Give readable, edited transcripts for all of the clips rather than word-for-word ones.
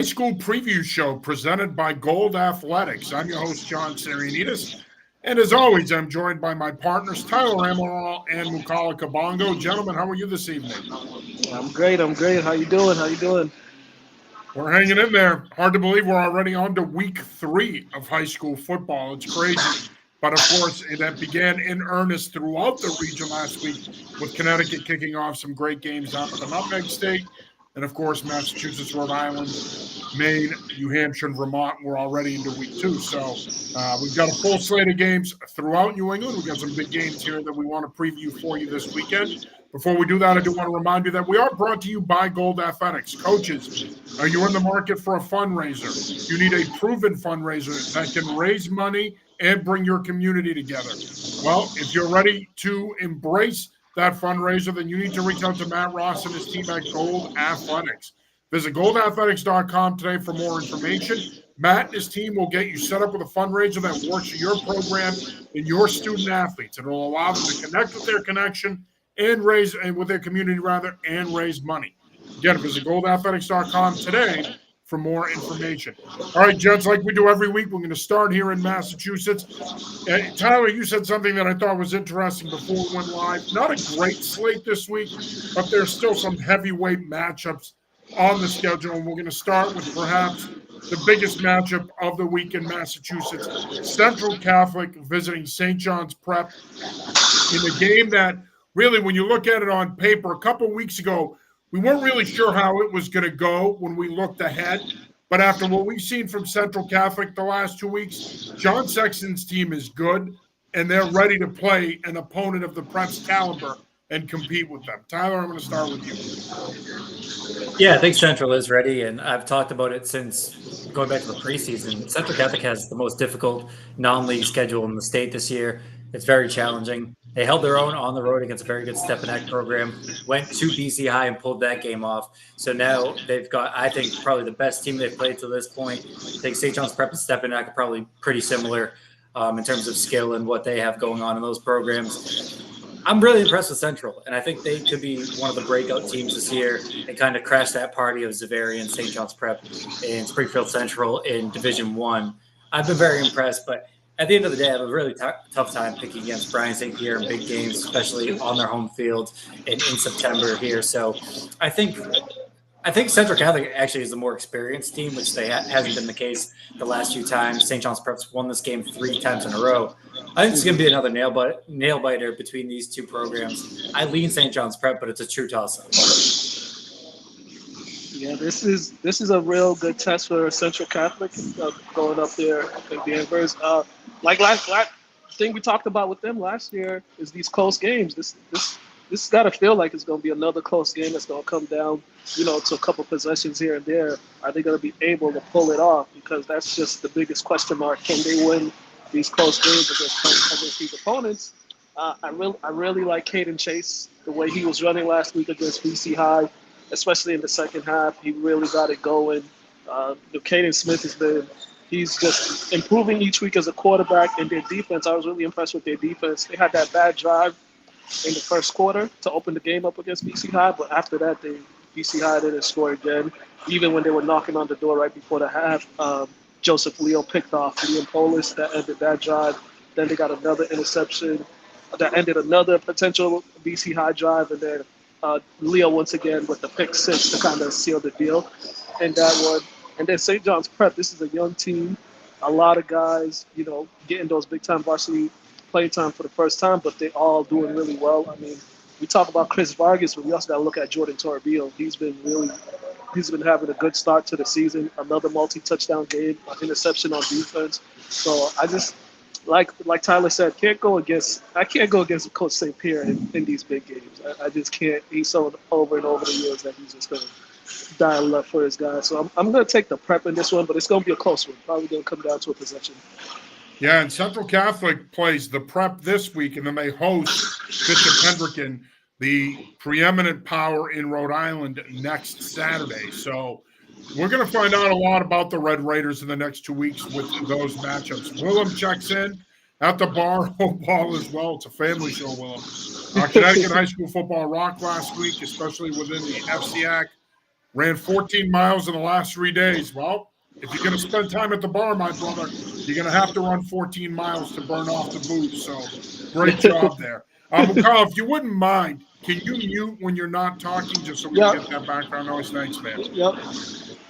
School preview show presented by Gold Athletics. I'm your host, John Sarianides. And as always, I'm joined by my partners, Tyler Amaral and Mukala Kabongo. Gentlemen, how are you this evening? I'm great. I'm great. How you doing? How you doing? We're hanging in there. Hard to believe we're already on to week 3 of high school football. It's crazy. But of course, that began in earnest throughout the region last week with Connecticut kicking off some great games down at the Nutmeg State. And of course, Massachusetts, Rhode Island, Maine, New Hampshire, and Vermont were already into week 2. So we've got a full slate of games throughout New England. We've got some big games here that we want to preview for you this weekend. Before we do that, I do want to remind you that we are brought to you by Gold Athletics. Coaches, are you in the market for a fundraiser? You need a proven fundraiser that can raise money and bring your community together. Well, if you're ready to embrace that fundraiser, then you need to reach out to Matt Ross and his team at Gold Athletics. Visit goldathletics.com today for more information. Matt and his team will get you set up with a fundraiser that works for your program and your student athletes. It will allow them to connect with their connection and raise with their community and raise money. Again, visit goldathletics.com today for more information. All right, gents, like we do every week, we're going to start here in Massachusetts. Tyler, you said something that I thought was interesting before we went live. Not a great slate this week, but there's still some heavyweight matchups on the schedule. And we're going to start with perhaps the biggest matchup of the week in Massachusetts. Central Catholic visiting St. John's Prep in a game that really, when you look at it on paper, a couple of weeks ago, we weren't really sure how it was going to go when we looked ahead. But after what we've seen from Central Catholic the last 2 weeks, John Sexton's team is good, and they're ready to play an opponent of the Prep's caliber and compete with them. Tyler, I'm going to start with you. Yeah, I think Central is ready, and I've talked about it since going back to the preseason. Central Catholic has the most difficult non-league schedule in the state this year. It's very challenging. They held their own on the road against a very good Stepinac program, went to BC High and pulled that game off. So now they've got, I think, probably the best team they've played to this point. I think St. John's Prep and Stepinac are probably pretty similar in terms of skill and what they have going on in those programs. I'm really impressed with Central, and I think they could be one of the breakout teams this year and kind of crash that party of Xaverian, St. John's Prep, and Springfield Central in Division I. I've been very impressed, but at the end of the day, I have a really tough time picking against Bryan St. Pierre in big games, especially on their home field in September here. So I think Central Catholic actually is the more experienced team, which hasn't been the case the last few times. St. John's Prep's won this game 3 times in a row. I think it's going to be another nail biter between these two programs. I lean St. John's Prep, but it's a true toss-up. Yeah, this is a real good test for Central Catholic going up there in Danvers. Like last thing we talked about with them last year is these close games. This got to feel like it's going to be another close game that's going to come down, to a couple possessions here and there. Are they going to be able to pull it off? Because that's just the biggest question mark. Can they win these close games against these opponents? I really like Caden Chase, the way he was running last week against BC High, especially in the second half. He really got it going. Caden Smith he's just improving each week as a quarterback. And their defense, I was really impressed with their defense. They had that bad drive in the first quarter to open the game up against BC High, but after that, BC High didn't score again. Even when they were knocking on the door right before the half, Joseph Leo picked off Liam Polis that ended that drive. Then they got another interception that ended another potential BC High drive, and then Leo once again with the pick 6 to kind of seal the deal in that one. And then St. John's Prep, this is a young team, a lot of guys, getting those big-time varsity play time for the first time, but they're all doing really well. I mean, we talk about Chris Vargas, but we also got to look at Jordan Toribio. He's been having a good start to the season, another multi-touchdown game, an interception on defense. So I just, like Tyler said, I can't go against Coach St. Pierre in these big games. I just can't. He's so over and over the years that he's just going to dial up for his guys. So I'm going to take the Prep in this one, but it's going to be a close one. Probably going to come down to a possession. Yeah, and Central Catholic plays the Prep this week, and then they host Bishop Hendricken, the preeminent power in Rhode Island, next Saturday. So we're going to find out a lot about the Red Raiders in the next 2 weeks with those matchups. Willem checks in at the bar, hope all is well. It's a family show, Willem. Connecticut high school football rocked last week, especially within the FCAC. ran 14 miles in the last 3 days. Well, if you're going to spend time at the bar, my brother, you're going to have to run 14 miles to burn off the booze. So great job there. Mukala, if you wouldn't mind, can you mute when you're not talking just so we can get that background noise? Thanks, man. Yep.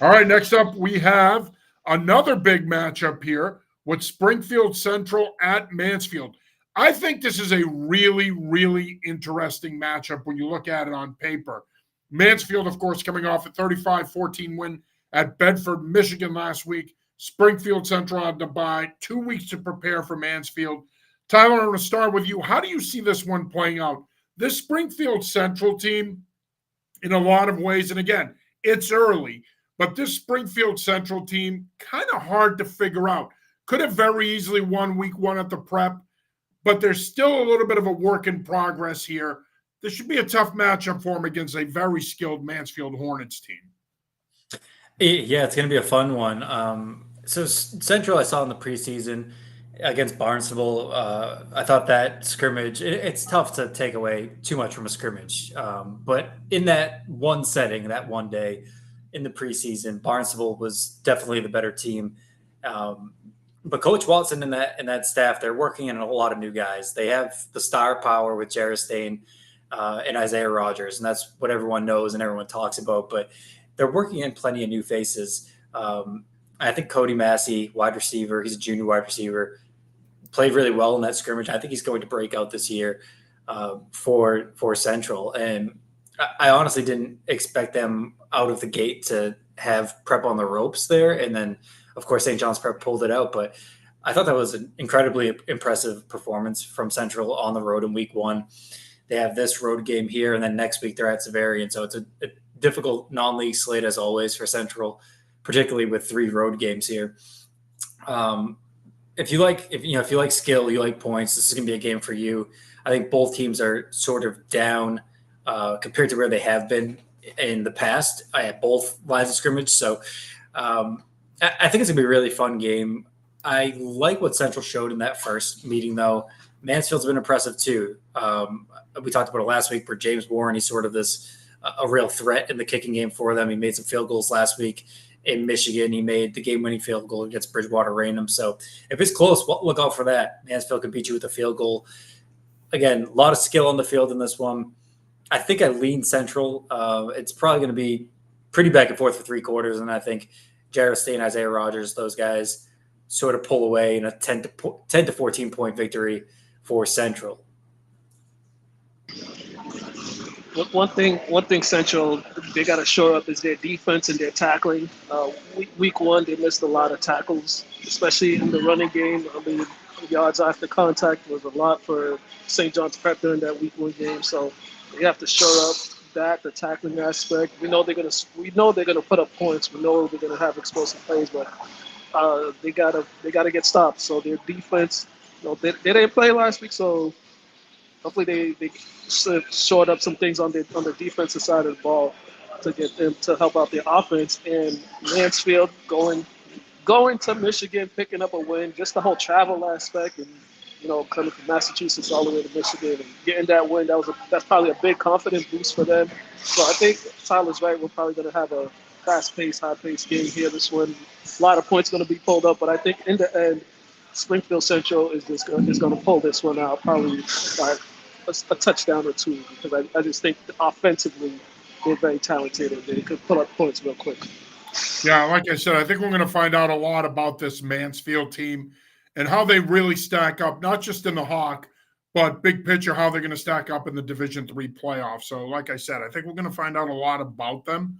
All right, next up we have another big matchup here with Springfield Central at Mansfield. I think this is a really, really interesting matchup when you look at it on paper. Mansfield, of course, coming off a 35-14 win at Bedford, Michigan last week. Springfield Central had to buy 2 weeks to prepare for Mansfield. Tyler, I'm going to start with you. How do you see this one playing out? This Springfield Central team, in a lot of ways, and again, it's early, but this Springfield Central team, kind of hard to figure out. Could have very easily won week 1 at the prep, but there's still a little bit of a work in progress here. This should be a tough matchup for them against a very skilled Mansfield Hornets team. Yeah, it's going to be a fun one. So Central, I saw in the preseason against Barnstable. I thought that scrimmage, it's tough to take away too much from a scrimmage. But in that one setting, that one day in the preseason, Barnstable was definitely the better team. But Coach Watson and that staff, they're working in a lot of new guys. They have the star power with Jarrett Stain and Isaiah Rogers, and that's what everyone knows and everyone talks about. But they're working in plenty of new faces. I think Cody Massey, wide receiver, he's a junior wide receiver, played really well in that scrimmage. I think he's going to break out this year for Central. And I honestly didn't expect them out of the gate to have prep on the ropes there. And then, of course, St. John's Prep pulled it out. But I thought that was an incredibly impressive performance from Central on the road in week 1. They have this road game here, and then next week they're at Sarianides. So it's a difficult non-league slate as always for Central, particularly with 3 road games here. If you like skill, you like points, this is going to be a game for you. I think both teams are sort of down compared to where they have been in the past at both lines of scrimmage. So I think it's going to be a really fun game. I like what Central showed in that first meeting, though. Mansfield's been impressive too. We talked about it last week where James Warren, he's sort of a real threat in the kicking game for them. He made some field goals last week in Michigan. He made the game-winning field goal against Bridgewater Raynham. So if it's close, look out for that. Mansfield can beat you with a field goal. Again, a lot of skill on the field in this one. I think I lean Central. It's probably going to be pretty back and forth for 3 quarters, and I think Jarrett Stain, Isaiah Rogers, those guys sort of pull away in a 10 to 14 point victory for Central. One thing Central, they got to shore up is their defense and their tackling. Week 1, they missed a lot of tackles, especially in the running game. I mean, yards after contact was a lot for St. John's Prep during that week 1 game. So they have to shore up the tackling aspect. We know they're gonna put up points. We know they're gonna have explosive plays, but they gotta get stopped. So their defense, they didn't play last week, so hopefully they short up some things on the defensive side of the ball to get them to help out their offense. And Mansfield going to Michigan, picking up a win, just the whole travel aspect, and coming from Massachusetts all the way to Michigan and getting that win, that's probably a big confidence boost for them. So I think Tyler's right. We're probably going to have a fast-paced, high-paced game here. This one, a lot of points going to be pulled up, but I think in the end, Springfield Central is going to pull this one out, probably by a touchdown or 2, because I just think offensively they're very talented and they could pull up points real quick. Yeah, like I said, I think we're going to find out a lot about this Mansfield team and how they really stack up, not just in the Hawk, but big picture, how they're going to stack up in the Division III playoffs. So, like I said, I think we're going to find out a lot about them.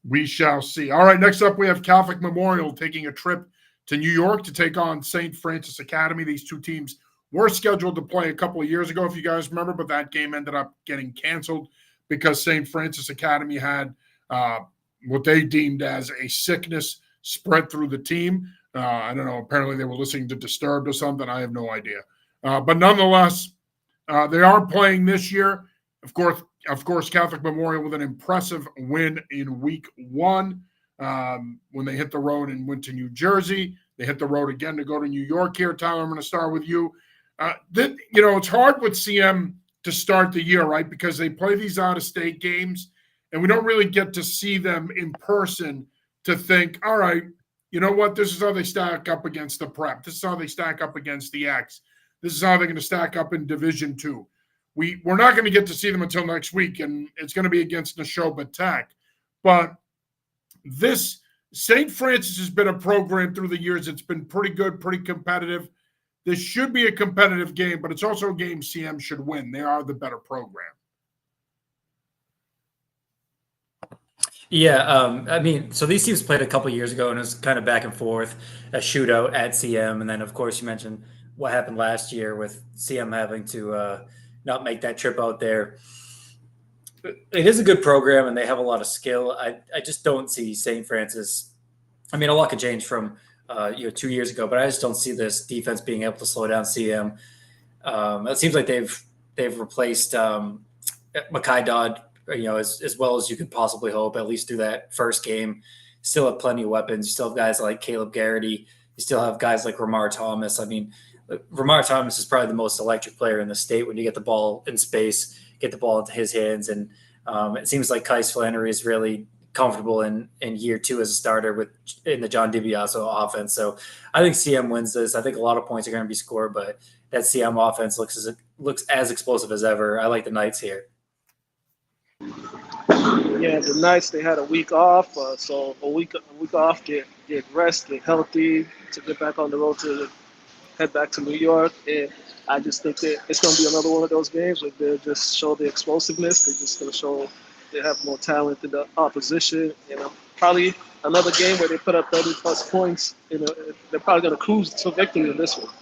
We shall see. All right, next up, we have Catholic Memorial taking a trip to New York to take on St. Francis Academy. These 2 teams were scheduled to play a couple of years ago, if you guys remember, but that game ended up getting canceled because St. Francis Academy had what they deemed as a sickness spread through the team. I don't know. Apparently they were listening to Disturbed or something. I have no idea. But nonetheless, they are playing this year. Of course, Catholic Memorial with an impressive win in week 1 when they hit the road and went to New Jersey. They hit the road again to go to New York here. Tyler, I'm going to start with you. It's hard with CM to start the year, right? Because they play these out-of-state games, and we don't really get to see them in person to think, all right, you know what? This is how they stack up against the prep. This is how they stack up against the X. This is how they're going to stack up in Division II. We're not going to get to see them until next week, and it's going to be against Neshoba Tech. But this St. Francis has been a program through the years. It's been pretty good, pretty competitive. This should be a competitive game, but it's also a game CM should win. They are the better program. Yeah, I mean, so these teams played a couple years ago, and it was kind of back and forth, a shootout at CM, and then of course you mentioned what happened last year with CM having to not make that trip out there. It is a good program, and they have a lot of skill. I just don't see St. Francis. I mean, a lot could change from 2 years ago, but I just don't see this defense being able to slow down CM. It seems like they've replaced Mackay Dodd, as well as you could possibly hope, at least through that first game. Still have plenty of weapons. You still have guys like Caleb Garrity. You still have guys like Ramar Thomas. I mean, Ramar Thomas is probably the most electric player in the state when you get the ball in space, get the ball into his hands. And it seems like Kais Flannery is really comfortable in year two as a starter in the John DiBiase offense. So I think CM wins this. I think a lot of points are going to be scored, but that CM offense looks as explosive as ever. I like the Knights here. Yeah, the Knights, they had a week off, so a week off, get rest, get healthy to get back on the road to head back to New York. And I just think that it's going to be another one of those games where they'll just show the explosiveness. They're just going to show they have more talent than the opposition. Probably another game where they put up 30-plus points. They're probably going to cruise to victory in this one.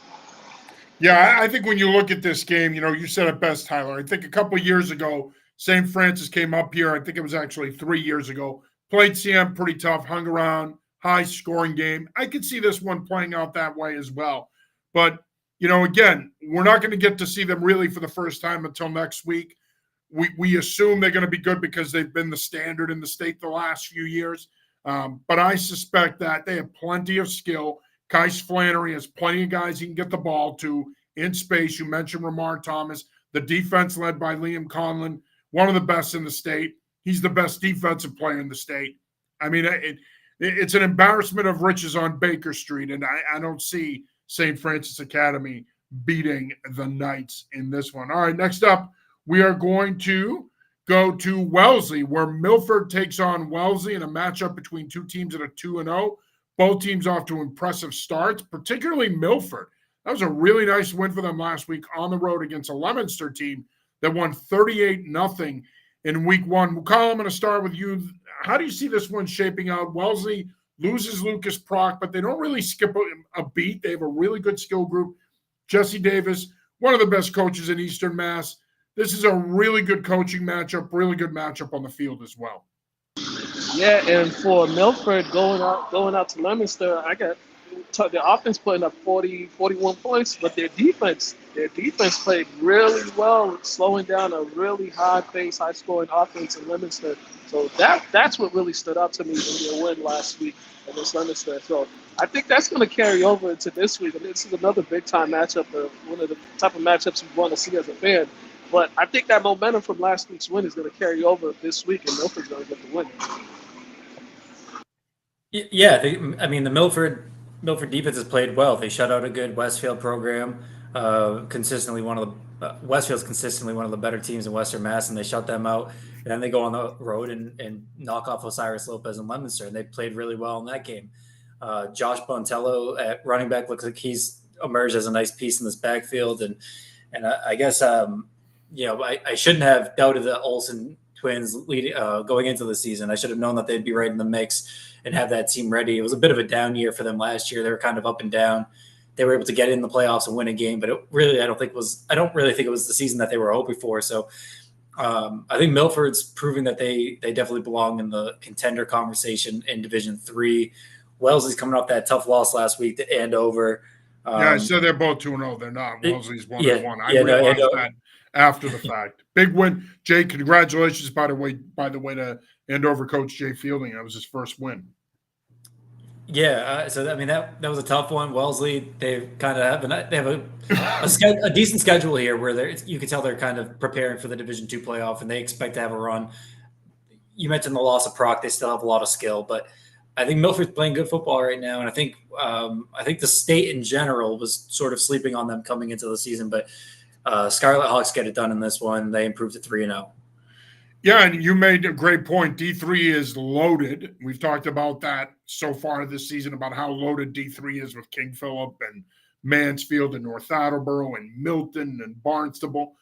Yeah, I think when you look at this game, you said it best, Tyler. I think a couple of years ago, St. Francis came up here. I think it was actually 3 years ago. Played CM pretty tough, hung around, high-scoring game. I could see this one playing out that way as well. But, again, we're not going to get to see them really for the first time until next week. We assume they're going to be good because they've been the standard in the state the last few years. But I suspect that they have plenty of skill. Kais Flannery has plenty of guys he can get the ball to in space. You mentioned Ramar Thomas. The defense led by Liam Conlon, one of the best in the state. He's the best defensive player in the state. I mean, it's an embarrassment of riches on Baker Street, and I don't see St. Francis Academy beating the Knights in this one. All right, next up, we are going to go to Wellesley, where Milford takes on Wellesley in a matchup between two teams that are 2-0. Both teams off to impressive starts, particularly Milford. That was a really nice win for them last week on the road against a Leominster team that won 38-0 in week one. Mukala, I'm going to start with you. How do you see this one shaping out? Wellesley loses Lucas Prock, but they don't really skip a beat. They have a really good skill group. Jesse Davis, one of the best coaches in Eastern Mass. This is a really good coaching matchup, really good matchup on the field as well. Yeah, and for Milford going out to Leominster, I got the offense putting up 41 points, but their defense played really well, slowing down a really high-paced, high-scoring offense in Leominster. So that's what really stood out to me in their win last week against Leominster. So I think that's going to carry over into this week. And this is another big-time matchup, one of the type of matchups you want to see as a fan. But I think that momentum from last week's win is going to carry over this week, and Milford's going to get the win. Yeah, the Milford defense has played well. They shut out a good Westfield program. Westfield's consistently one of the better teams in Western Mass, and they shut them out. And then they go on the road and knock off Osiris Lopez and Leominster, and they played really well in that game. Josh Bontello at running back looks like he's emerged as a nice piece in this backfield, and I guess I shouldn't have doubted the Olsen twins going into the season. I should have known that they'd be right in the mix and have that team ready. It was a bit of a down year for them last year. They were kind of up and down. They were able to get in the playoffs and win a game, but I don't really think it was the season that they were hoping for. So I think Milford's proving that they definitely belong in the contender conversation in Division III. Wellesley's coming off that tough loss last week to Andover. I said they're both 2-0. They're not. Wellesley's 1-1. I realized that after the fact. Big win. Jay, congratulations, by the way, to Andover coach Jay Fielding. That was his first win. Yeah, that was a tough one. Wellesley, they have a decent schedule here where you can tell they're kind of preparing for the Division II playoff, and they expect to have a run. you mentioned the loss of Proc. They still have a lot of skill, but I think Milford's playing good football right now, and I think the state in general was sort of sleeping on them coming into the season. But Scarlet Hawks get it done in this one. They improved to 3-0. Yeah, and you made a great point. D3 is loaded. We've talked about that so far this season, about how loaded D3 is with King Philip and Mansfield and North Attleboro and Milton and Barnstable.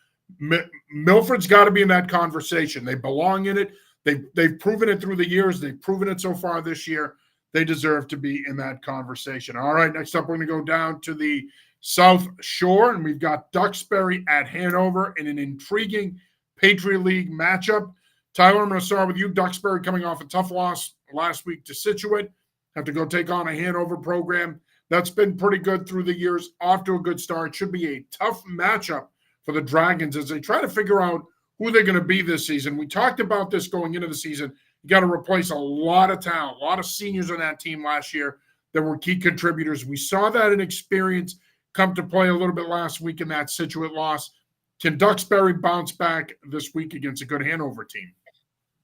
Milford's got to be in that conversation. They belong in it. They've proven it through the years. They've proven it so far this year. They deserve to be in that conversation. All right, next up, we're going to go down to the South Shore, and we've got Duxbury at Hanover in an intriguing Patriot League matchup. Tyler, I'm going to start with you. Duxbury coming off a tough loss last week to Scituate. Have to go take on a Hanover program that's been pretty good through the years. Off to a good start. Should be a tough matchup for the Dragons as they try to figure out who they're going to be this season. We talked about this going into the season. You got to replace a lot of talent, a lot of seniors on that team last year that were key contributors. We saw that in experience come to play a little bit last week in that Scituate loss. Can Duxbury bounce back this week against a good Hanover team?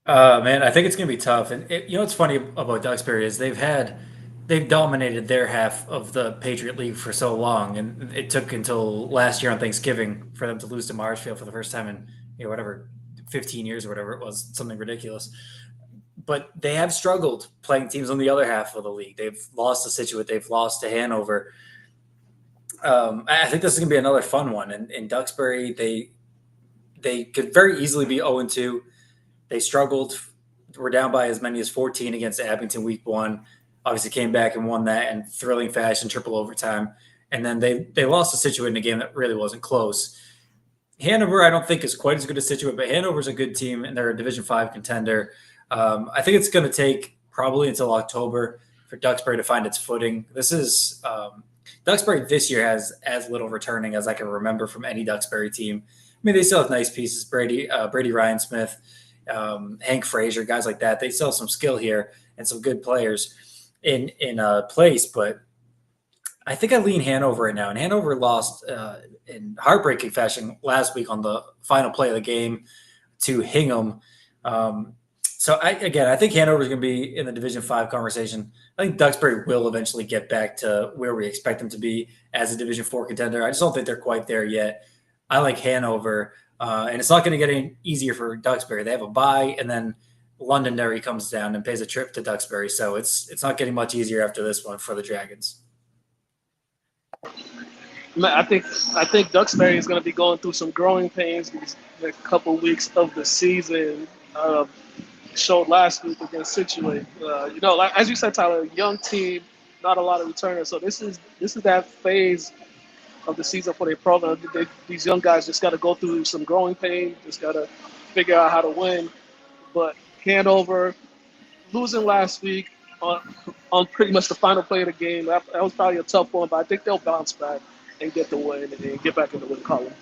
Man, I think it's going to be tough. And what's funny about Duxbury is they've dominated their half of the Patriot League for so long, and it took until last year on Thanksgiving for them to lose to Marshfield for the first time in 15 years or whatever it was, something ridiculous. But they have struggled playing teams on the other half of the league. They've lost to Scituate, they've lost to Hanover. I think this is going to be another fun one. And in Duxbury, they could very easily be 0-2. They struggled. Were down by as many as 14 against Abington week 1. Obviously came back and won that in thrilling fashion, triple overtime. And then they lost to Scituate in a game that really wasn't close. Hanover, I don't think is quite as good as Scituate, but Hanover's a good team, and they're a Division 5 contender. I think it's going to take probably until October for Duxbury to find its footing. Duxbury this year has as little returning as I can remember from any Duxbury team. I mean, they still have nice pieces, Brady Ryan Smith, Hank Frazier, guys like that. They still have some skill here and some good players in place, but I think I lean Hanover right now. And Hanover lost in heartbreaking fashion last week on the final play of the game to Hingham. So I think Hanover is going to be in the Division 5 conversation. I think Duxbury will eventually get back to where we expect them to be as a Division 4 contender. I just don't think they're quite there yet. I like Hanover, and it's not going to get any easier for Duxbury. They have a bye, and then Londonderry comes down and pays a trip to Duxbury. So it's not getting much easier after this one for the Dragons. I think Duxbury is going to be going through some growing pains these couple weeks of the season. Showed last week against Scituate. As you said, Tyler, young team, not a lot of returners. So this is that phase of the season for their program. These young guys just got to go through some growing pain. Just got to figure out how to win. But Hanover losing last week on pretty much the final play of the game. That was probably a tough one, but I think they'll bounce back and get the win and get back in the win column.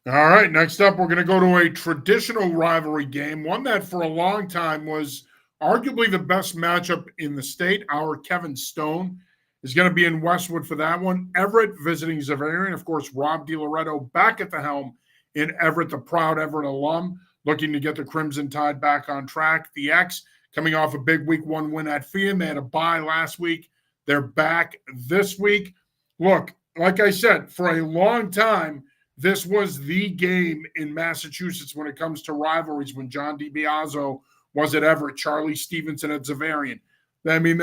All right, next up, we're going to go to a traditional rivalry game, one that for a long time was arguably the best matchup in the state. Our Kevin Stone is going to be in Westwood for that one. Everett visiting Xaverian. Of course, Rob DiLoretto back at the helm in Everett, the proud Everett alum, looking to get the Crimson Tide back on track. The X coming off a big week 1 win at Fian. They had a bye last week. They're back this week. Look, like I said, for a long time, this was the game in Massachusetts when it comes to rivalries when John DiBiase was at Everett, Charlie Stevenson at Xaverian. I mean,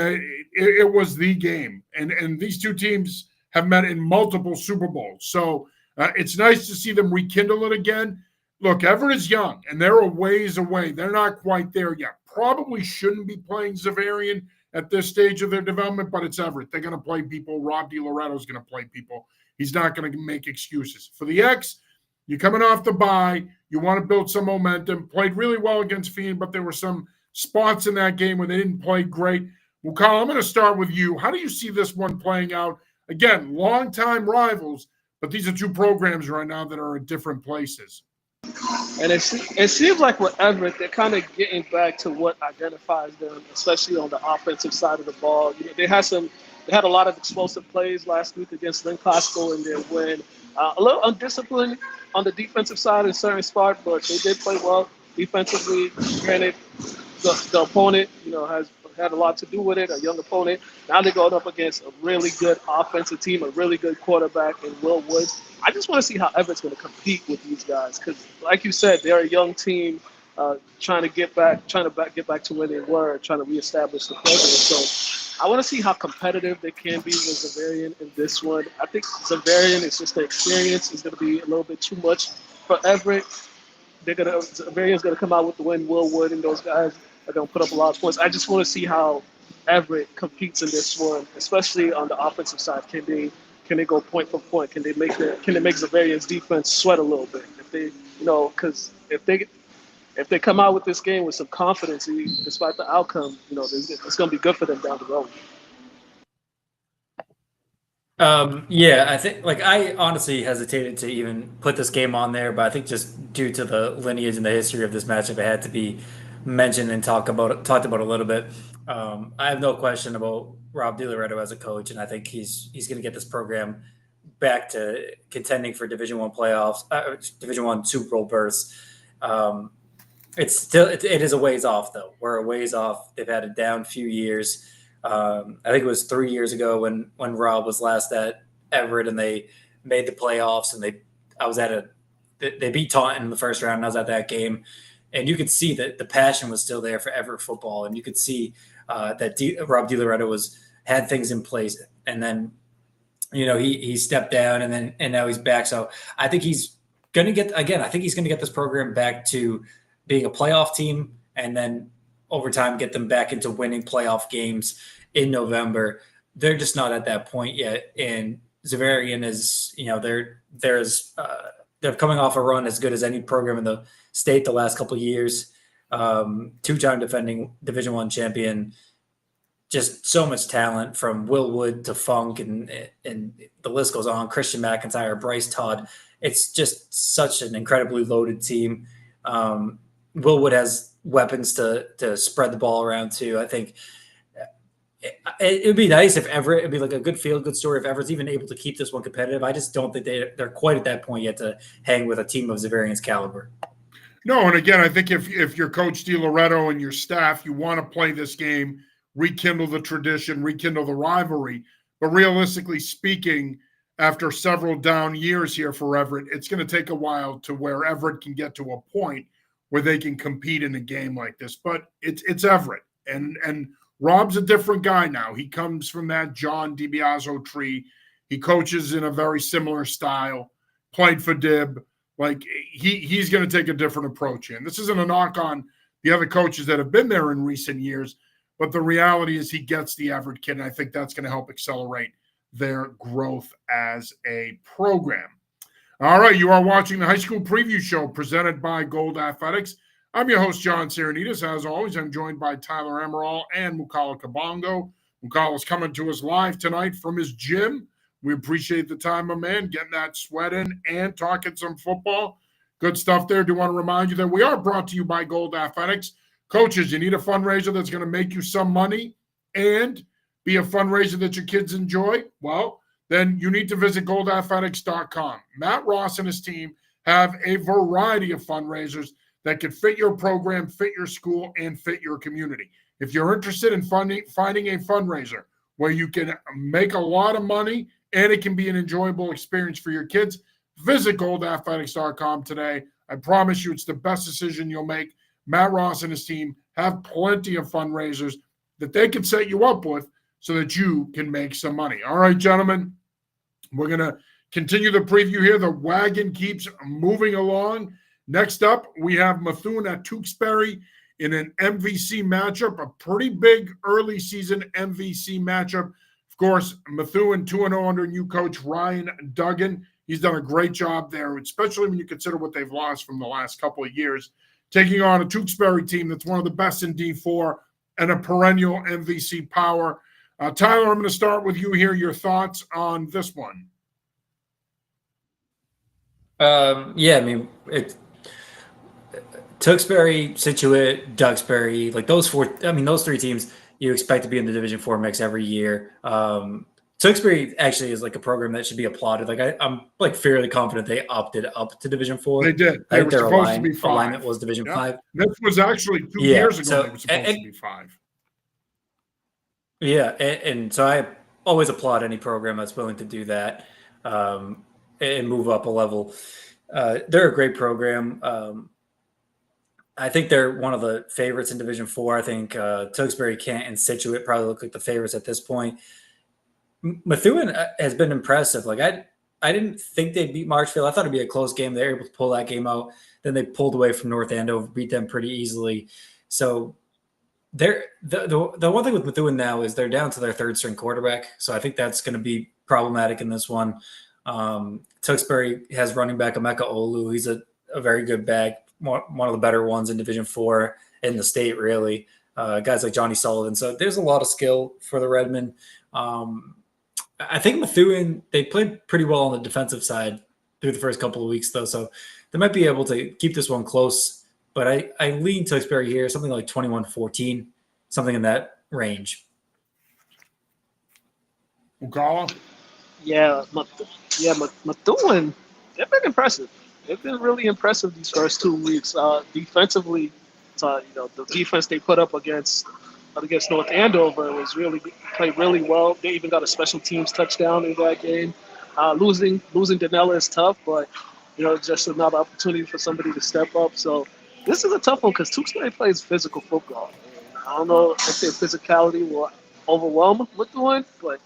it was the game. And these two teams have met in multiple Super Bowls. So it's nice to see them rekindle it again. Look, Everett is young, and they're a ways away. They're not quite there yet. Probably shouldn't be playing Xaverian at this stage of their development, but it's Everett. They're going to play people. Rob DiLoretto is going to play people. He's not going to make excuses. For the X, you're coming off the bye. You want to build some momentum. Played really well against Fiend, but there were some spots in that game where they didn't play great. Mukala, I'm going to start with you. How do you see this one playing out? Again, longtime rivals, but these are two programs right now that are at different places. And it seems like with Everett, they're kind of getting back to what identifies them, especially on the offensive side of the ball. They had a lot of explosive plays last week against Lynn Costco in their win. A little undisciplined on the defensive side in certain spots, but they did play well. defensively. Granted, the opponent, has had a lot to do with it, a young opponent. Now they're going up against a really good offensive team, a really good quarterback in Will Woods. I just want to see how Everett's going to compete with these guys because, like you said, they're a young team trying to get back to where they were, trying to reestablish the program. So I want to see how competitive they can be with Zavarian in this one. I think Zavarian is just the experience is going to be a little bit too much for Everett. Zavarian's gonna come out with the win. Will Wood and those guys are gonna put up a lot of points. I just want to see how Everett competes in this one, especially on the offensive side. Can they go point for point? Can they make Zavarian's defense sweat a little bit? If they, because if they come out with this game with some confidence, despite the outcome, it's gonna be good for them down the road. Yeah, I think I honestly hesitated to even put this game on there, but I think just due to the lineage and the history of this matchup, it had to be mentioned and talked about a little bit. I have no question about Rob DiLoretto as a coach, and I think he's going to get this program back to contending for Division I playoffs, Division I Super Bowl berths. It is a ways off though. We're a ways off. They've had a down few years. I think it was 3 years ago when Rob was last at Everett and they made the playoffs and they beat Taunton in the first round. And I was at that game, and you could see that the passion was still there for Everett football, and you could see that Rob DiLoretto had things in place, and then he stepped down and now he's back. So I think he's going to get this program back to being a playoff team, and then over time get them back into winning playoff games in November. They're just not at that point yet. And Zavarian is, they're coming off a run as good as any program in the state the last couple of years. Two-time defending Division I champion, just so much talent from Will Wood to Funk and the list goes on. Christian McIntyre, Bryce Todd. It's just such an incredibly loaded team. Will Wood has weapons to spread the ball around too. I think it would be nice if Everett, it'd be like a good feel-good story if Everett's even able to keep this one competitive. I just don't think they're quite at that point yet to hang with a team of Zavarian's caliber. No, and again, I think if you're Coach DiLoretto and your staff, you want to play this game, rekindle the tradition, rekindle the rivalry. But realistically speaking, after several down years here for Everett, it's going to take a while to where Everett can get to a point where they can compete in a game like this. But it's Everett. And Rob's a different guy now. He comes from that John DiBiase tree. He coaches in a very similar style, played for Dib. Like he's going to take a different approach here. And this isn't a knock on the other coaches that have been there in recent years, but the reality is he gets the Everett kid, and I think that's going to help accelerate their growth as a program. All right, you are watching the High School Preview Show presented by Gold Athletics. I'm your host, John Sarianides. As always, I'm joined by Tyler Amaral and Mukala Kabongo. Mukala's coming to us live tonight from his gym. We appreciate the time, my man, getting that sweat in and talking some football. Good stuff there. Do want to remind you that we are brought to you by Gold Athletics. Coaches, you need a fundraiser that's going to make you some money and be a fundraiser that your kids enjoy? Well, then you need to visit goldathletics.com. Matt Ross and his team have a variety of fundraisers that can fit your program, fit your school, and fit your community. If you're interested in finding a fundraiser where you can make a lot of money and it can be an enjoyable experience for your kids, visit goldathletics.com today. I promise you it's the best decision you'll make. Matt Ross and his team have plenty of fundraisers that they can set you up with so that you can make some money. All right, gentlemen, we're going to continue the preview here. The wagon keeps moving along. Next up, we have Methuen at Tewksbury in an MVC matchup, a pretty big early season MVC matchup. Of course, Methuen 2-0 under new coach Ryan Duggan. He's done a great job there, especially when you consider what they've lost from the last couple of years, taking on a Tewksbury team that's one of the best in D4 and a perennial MVC power. Tyler, I'm going to start with you here. Your thoughts on this one? Yeah, I mean, Tewksbury, Scituate, Duxbury, like those three teams you expect to be in the Division IV mix every year. Tewksbury actually is like a program that should be applauded. Like I'm like fairly confident they opted up to Division 4. They did. I They think were their supposed to be 5. alignment was Division Yep. 5. This was actually 2 Yeah. years ago. So They were supposed to be 5. Yeah, and so I always applaud any program that's willing to do that and move up a level. They're a great program. I think they're one of the favorites in Division 4. I think Tewksbury, Kent, and Scituate probably look like the favorites at this point. Methuen has been impressive. Like I didn't think they'd beat Marshfield. I thought it'd be a close game. They were able to pull that game out. Then they pulled away from North Andover, beat them pretty easily. So the one thing with Methuen now is they're down to their third string quarterback. So I think that's going to be problematic in this one. Tewksbury has running back Emeka Olu. He's a very good back, one of the better ones in Division 4 in the state, really. Guys like Johnny Sullivan. So there's a lot of skill for the Redmen. I think Methuen, they played pretty well on the defensive side through the first couple of weeks, though. So they might be able to keep this one close. But I lean Tewksbury here, something like 21-14, something in that range. Mukala? Yeah, Methuen, they've been impressive. They've been really impressive these first 2 weeks. Defensively, the defense they put up against North Andover played really well. They even got a special teams touchdown in that game. Losing Danella is tough, but just another opportunity for somebody to step up. So this is a tough one because Tewksbury plays physical football. And I don't know if their physicality will overwhelm Methuen, but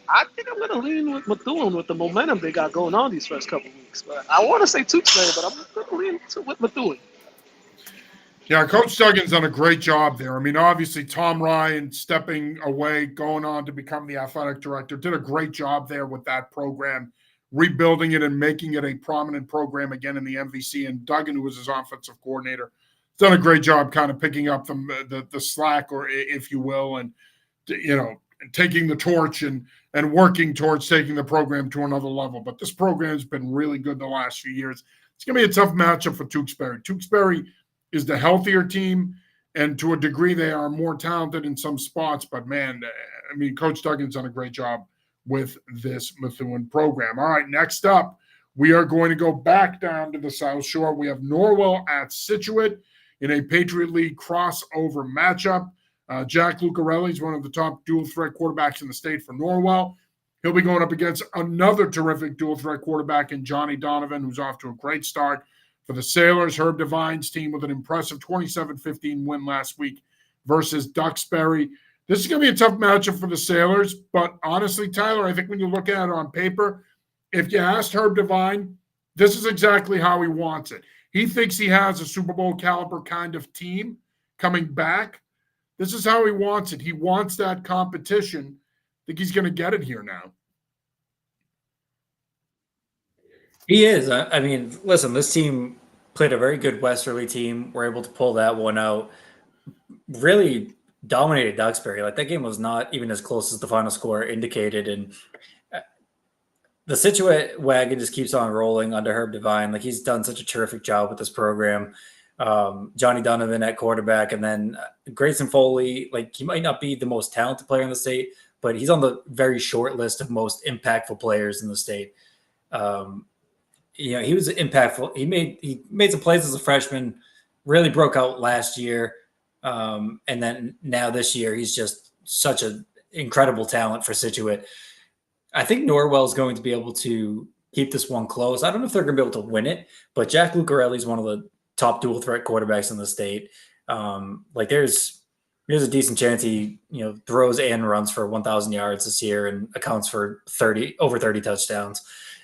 I think I'm going to lean with Methuen with the momentum they got going on these first couple of weeks. But I want to say Tewksbury, but I'm going to lean with Methuen. Yeah, Coach Duggan's done a great job there. I mean, obviously, Tom Ryan stepping away, going on to become the athletic director, did a great job there with that program, rebuilding it and making it a prominent program again in the MVC. And Duggan, who was his offensive coordinator, has done a great job kind of picking up the slack, or if you will, and taking the torch and working towards taking the program to another level. But this program has been really good the last few years. It's going to be a tough matchup for Tewksbury. Tewksbury is the healthier team, and to a degree they are more talented in some spots. But, man, I mean, Coach Duggan's done a great job with this Methuen program. All right, next up, we are going to go back down to the South Shore. We have Norwell at Scituate in a Patriot League crossover matchup. Jack Lucarelli is one of the top dual-threat quarterbacks in the state for Norwell. He'll be going up against another terrific dual-threat quarterback in Johnny Donovan, who's off to a great start. For the Sailors, Herb Devine's team with an impressive 27-15 win last week versus Duxbury. This is going to be a tough matchup for the Sailors, but honestly, Tyler, I think when you look at it on paper, if you asked Herb Devine, this is exactly how he wants it. He thinks he has a Super Bowl caliber kind of team coming back. This is how he wants it. He wants that competition. I think he's going to get it here now. He is. I mean, listen, this team played a very good Westerly team. We're able to pull that one out. Really dominated Duxbury. Like, that game was not even as close as the final score indicated. And the Scituate wagon just keeps on rolling under Herb Devine. Like, he's done such a terrific job with this program. Johnny Donovan at quarterback, and then Grayson Foley. Like, he might not be the most talented player in the state, but he's on the very short list of most impactful players in the state. He was impactful. He made some plays as a freshman, really broke out last year. And then now this year, he's just such an incredible talent for Scituate. I think Norwell is going to be able to keep this one close. I don't know if they're going to be able to win it, but Jack Lucarelli is one of the top dual threat quarterbacks in the state. There's a decent chance he, throws and runs for 1,000 yards this year and accounts for over 30 touchdowns.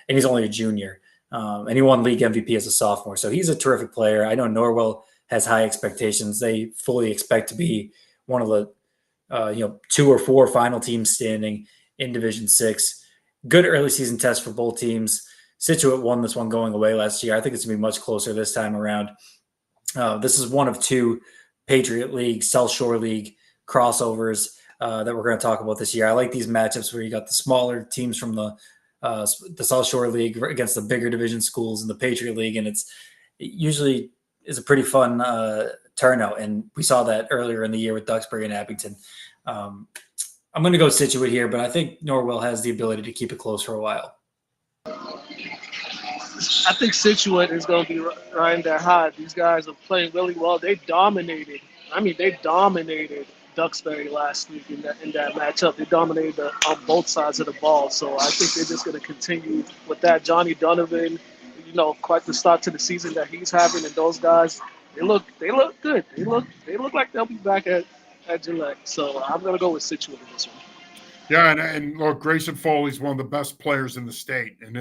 And he's only a junior. And he won league MVP as a sophomore. So he's a terrific player. I know Norwell has high expectations. They fully expect to be one of the, 2 or 4 final teams standing in Division 6. Good early season test for both teams. Scituate won this one going away last year. I think it's going to be much closer this time around. This is one of 2 Patriot League, South Shore League crossovers that we're going to talk about this year. I like these matchups where you got the smaller teams from the South Shore League against the bigger division schools in the Patriot League, and it usually is a pretty fun turnout. And we saw that earlier in the year with Duxbury and Abington. I'm I'm going to go Situate here, but I think Norwell has the ability to keep it close for a while. I think Situate is going to be riding that high. These guys are playing really well. They dominated. They dominated Duxbury last week in that matchup. They dominated on both sides of the ball. So I think they're just going to continue with that. Johnny Donovan, quite the start to the season that he's having, and those guys, they look good. They look like they'll be back at Gillette. So I'm going to go with Situate in this one. Yeah, and look, Grayson Foley's one of the best players in the state, and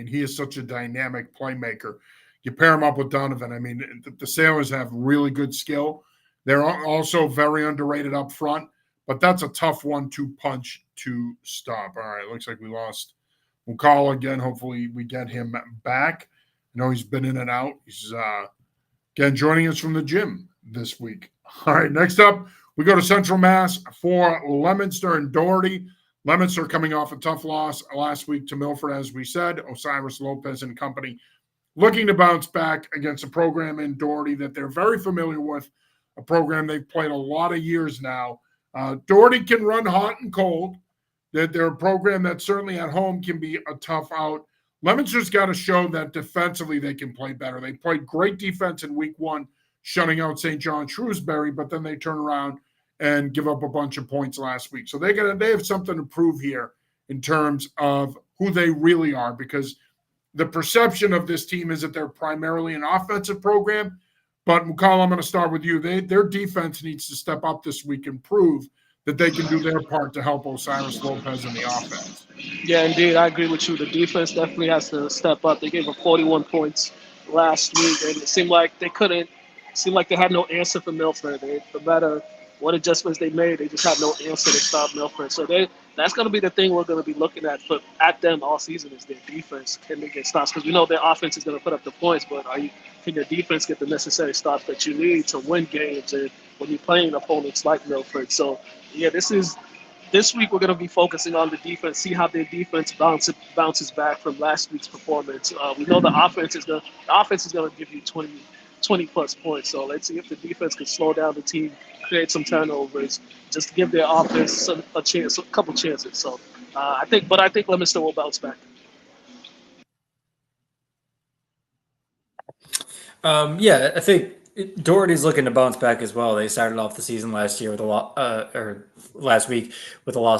he is such a dynamic playmaker. You pair him up with Donovan. The Sailors have really good skill. They're also very underrated up front, but that's a tough 1-2 punch to stop. All right, looks like we lost Mukala again. Hopefully we get him back. I know he's been in and out. He's again joining us from the gym this week. All right, next up, we go to Central Mass for Leominster and Doherty. Leominster coming off a tough loss last week to Milford, as we said. Osiris Lopez and company looking to bounce back against a program in Doherty that they're very familiar with, a program they've played a lot of years now. Doherty can run hot and cold. They're a program that certainly at home can be a tough out. Leominster's got to show that defensively they can play better. They played great defense in week 1, shutting out St. John Shrewsbury, but then they turn around and give up a bunch of points last week. So they have something to prove here in terms of who they really are, because the perception of this team is that they're primarily an offensive program. But Mukala, I'm going to start with you. Their defense needs to step up this week and prove that they can do their part to help Osiris Lopez in the offense. Yeah, indeed. I agree with you. The defense definitely has to step up. They gave up 41 points last week, and it seemed like they had no answer for Milford. No matter what adjustments they made, they just had no answer to stop Milford. So that's going to be the thing we're going to be looking at them all season is their defense. Can they get stops? Because we know their offense is going to put up the points, but can your defense get the necessary stops that you need to win games and when you're playing opponents like Milford? So, yeah, this week we're going to be focusing on the defense, see how their defense bounces back from last week's performance. We know the offense is going to give you 20-plus points. So let's see if the defense can slow down the team, create some turnovers, just give their offense a couple chances. So I think Leominster will bounce back. I think Doherty's looking to bounce back as well. They started off the season last week with a loss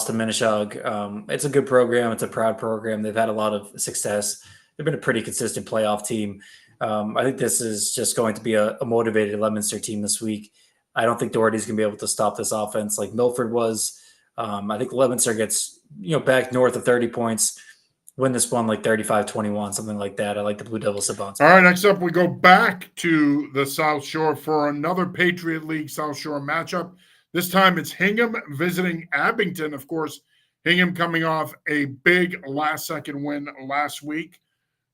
to Minneshaug. It's a good program. It's a proud program. They've had a lot of success. They've been a pretty consistent playoff team. I think this is just going to be a motivated Leominster team this week. I don't think Doherty's going to be able to stop this offense like Milford was. I think Leominster gets back north of 30 points, win this one like 35-21, something like that. I like the Blue Devils to bounce. All right, next up we go back to the South Shore for another Patriot League South Shore matchup. This time it's Hingham visiting Abington. Of course, Hingham coming off a big last-second win last week.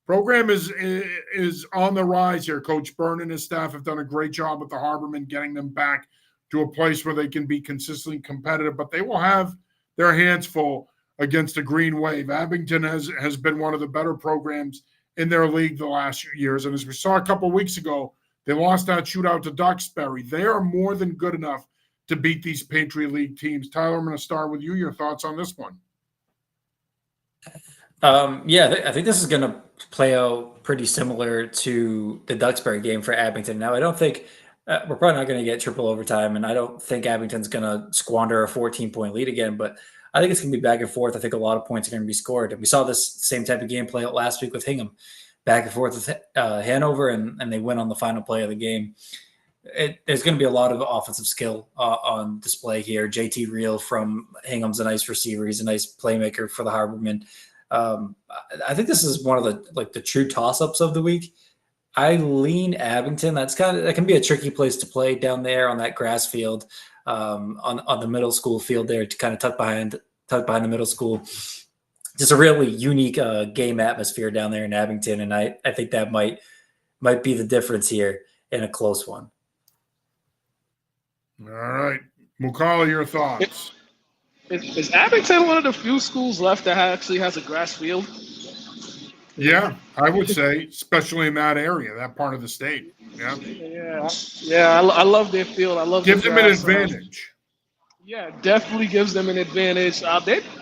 Program is on the rise here. Coach Byrne and his staff have done a great job with the Harbormen, getting them back to a place where they can be consistently competitive, but they will have their hands full against the Green Wave. Abington has been one of the better programs in their league the last few years, and as we saw a couple of weeks ago, they lost that shootout to Duxbury. They are more than good enough to beat these Patriot League teams. Tyler, I'm going to start with you. Your thoughts on this one? I think this is going to play out pretty similar to the Duxbury game for Abington. Now, I don't think we're probably not going to get triple overtime, and I don't think Abington's going to squander a 14-point lead again, but I think it's going to be back and forth. I think a lot of points are going to be scored. And we saw this same type of game play out last week with Hingham, back and forth with Hanover, and they win on the final play of the game. There's going to be a lot of offensive skill on display here. JT Reel from Hingham's a nice receiver. He's a nice playmaker for the Harbormen. I think this is one of the true toss-ups of the week. I lean Abington. That can be a tricky place to play down there on that grass field, on the middle school field there, to kind of tuck behind the middle school. Just a really unique game atmosphere down there in Abington, and I think that might be the difference here in a close one. All right, Mukala, your thoughts? Is Abington one of the few schools left that actually has a grass field? Yeah, I would say, especially in that area, that part of the state. Yeah. I love their field. I love gives them an advantage. Yeah, definitely gives them an advantage.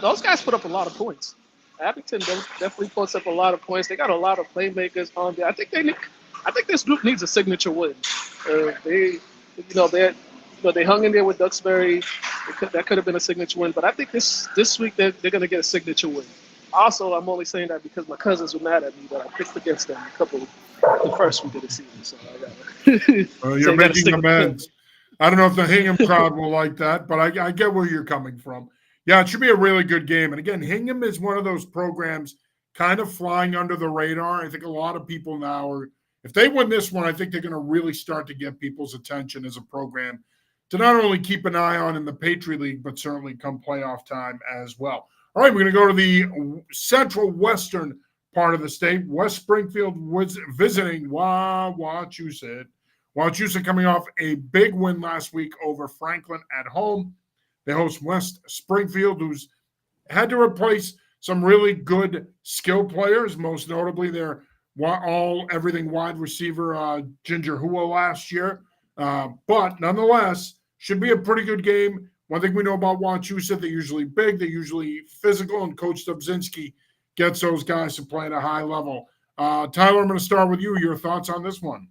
Those guys put up a lot of points. Abington definitely puts up a lot of points. They got a lot of playmakers on there. I think this group needs a signature win. They hung in there with Duxbury. That could have been a signature win, but I think this week they're going to get a signature win. Also, I'm only saying that because my cousins were mad at me that I picked against them the first week of the season. So I got you're you got to making stick with them. amends. I don't know if the Hingham crowd will like that, but I get where you're coming from. Yeah, it should be a really good game. And again, Hingham is one of those programs kind of flying under the radar. I think a lot of people now are, if they win this one, I think they're going to really start to get people's attention as a program to not only keep an eye on in the Patriot League, but certainly come playoff time as well. All right, we're going to go to the central western part of the state. West Springfield was visiting Wachusett. Wachusett coming off a big win last week over Franklin at home. They host West Springfield, who's had to replace some really good skill players, most notably their everything wide receiver Ginger Hua last year. But nonetheless, should be a pretty good game. One thing we know about Wachusett, they're usually big, they're usually physical, and Coach Dubzinski gets those guys to play at a high level. Tyler, I'm going to start with you. Your thoughts on this one?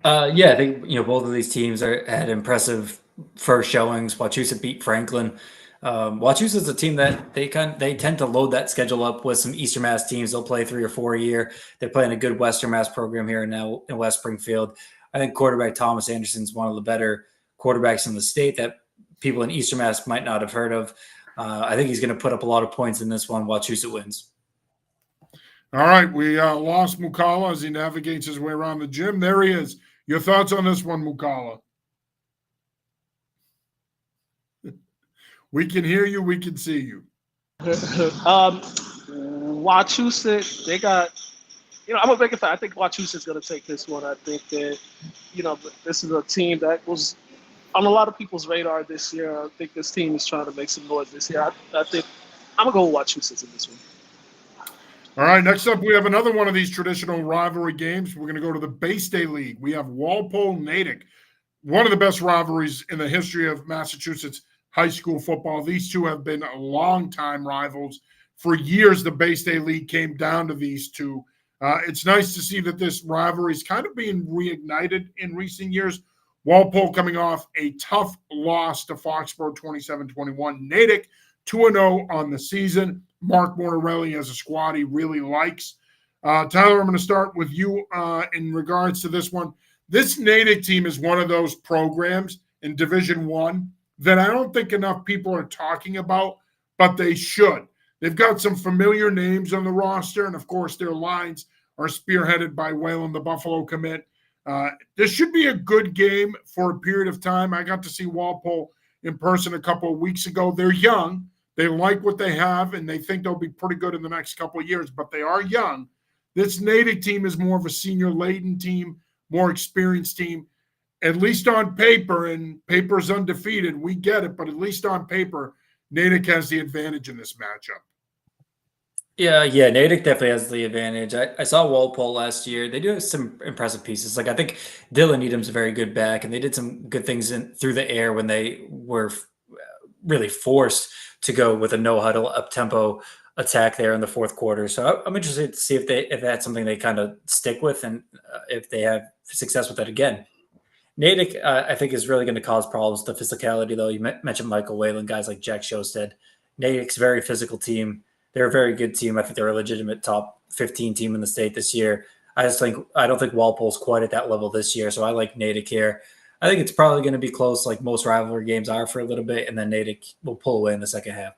Yeah, I think both of these teams had impressive first showings. Wachusett beat Franklin. Wachusett's a team that they tend to load that schedule up with some Eastern Mass teams. They'll play 3 or 4 a year. They're playing a good Western Mass program here now in West Springfield. I think quarterback Thomas Anderson is one of the better quarterbacks in the state that people in Eastern Mass might not have heard of. I think he's going to put up a lot of points in this one. Wachusett wins. All right, we lost Mukala as he navigates his way around the gym. There he is. Your thoughts on this one, Mukala? We can hear you. We can see you. Wachusett, they got, I'm a big fan. I think Wachusett's going to take this one. I think that, this is a team that was on a lot of people's radar this year. I think this team is trying to make some noise this year. I think I'm going to go with Wachusett in this one. All right, next up, we have another one of these traditional rivalry games. We're going to go to the Bay State League. We have Walpole-Natick, one of the best rivalries in the history of Massachusetts high school football. These two have been longtime rivals. For years, the Bay State League came down to these two. It's nice to see that this rivalry is kind of being reignited in recent years. Walpole coming off a tough loss to Foxborough 27-21. Natick 2-0 on the season. Mark Mortarelli has a squad he really likes. Tyler, I'm going to start with you in regards to this one. This Natick team is one of those programs in Division I that I don't think enough people are talking about, but they should. They've got some familiar names on the roster, and, of course, their lines are spearheaded by Whalen, the Buffalo commit. This should be a good game for a period of time. I got to see Walpole in person a couple of weeks ago. They're young. They like what they have, and they think they'll be pretty good in the next couple of years, but they are young. This Natick team is more of a senior-laden team, more experienced team, at least on paper, and paper's undefeated. We get it, but at least on paper, Natick has the advantage in this matchup. Yeah, Natick definitely has the advantage. I saw Walpole last year. They do have some impressive pieces. Like I think Dylan Needham's a very good back, and they did some good things through the air when they were really forced to go with a no-huddle, up-tempo attack there in the fourth quarter. So I'm interested to see if that's something they kind of stick with and if they have success with it again. Natick, I think, is really going to cause problems. The physicality, though, you mentioned Michael Whalen, guys like Jack Showstead. Natick's a very physical team. They're a very good team. I think they're a legitimate top 15 team in the state this year. I don't think Walpole's quite at that level this year, so I like Natick here. I think it's probably going to be close, like most rivalry games are for a little bit, and then Natick will pull away in the second half.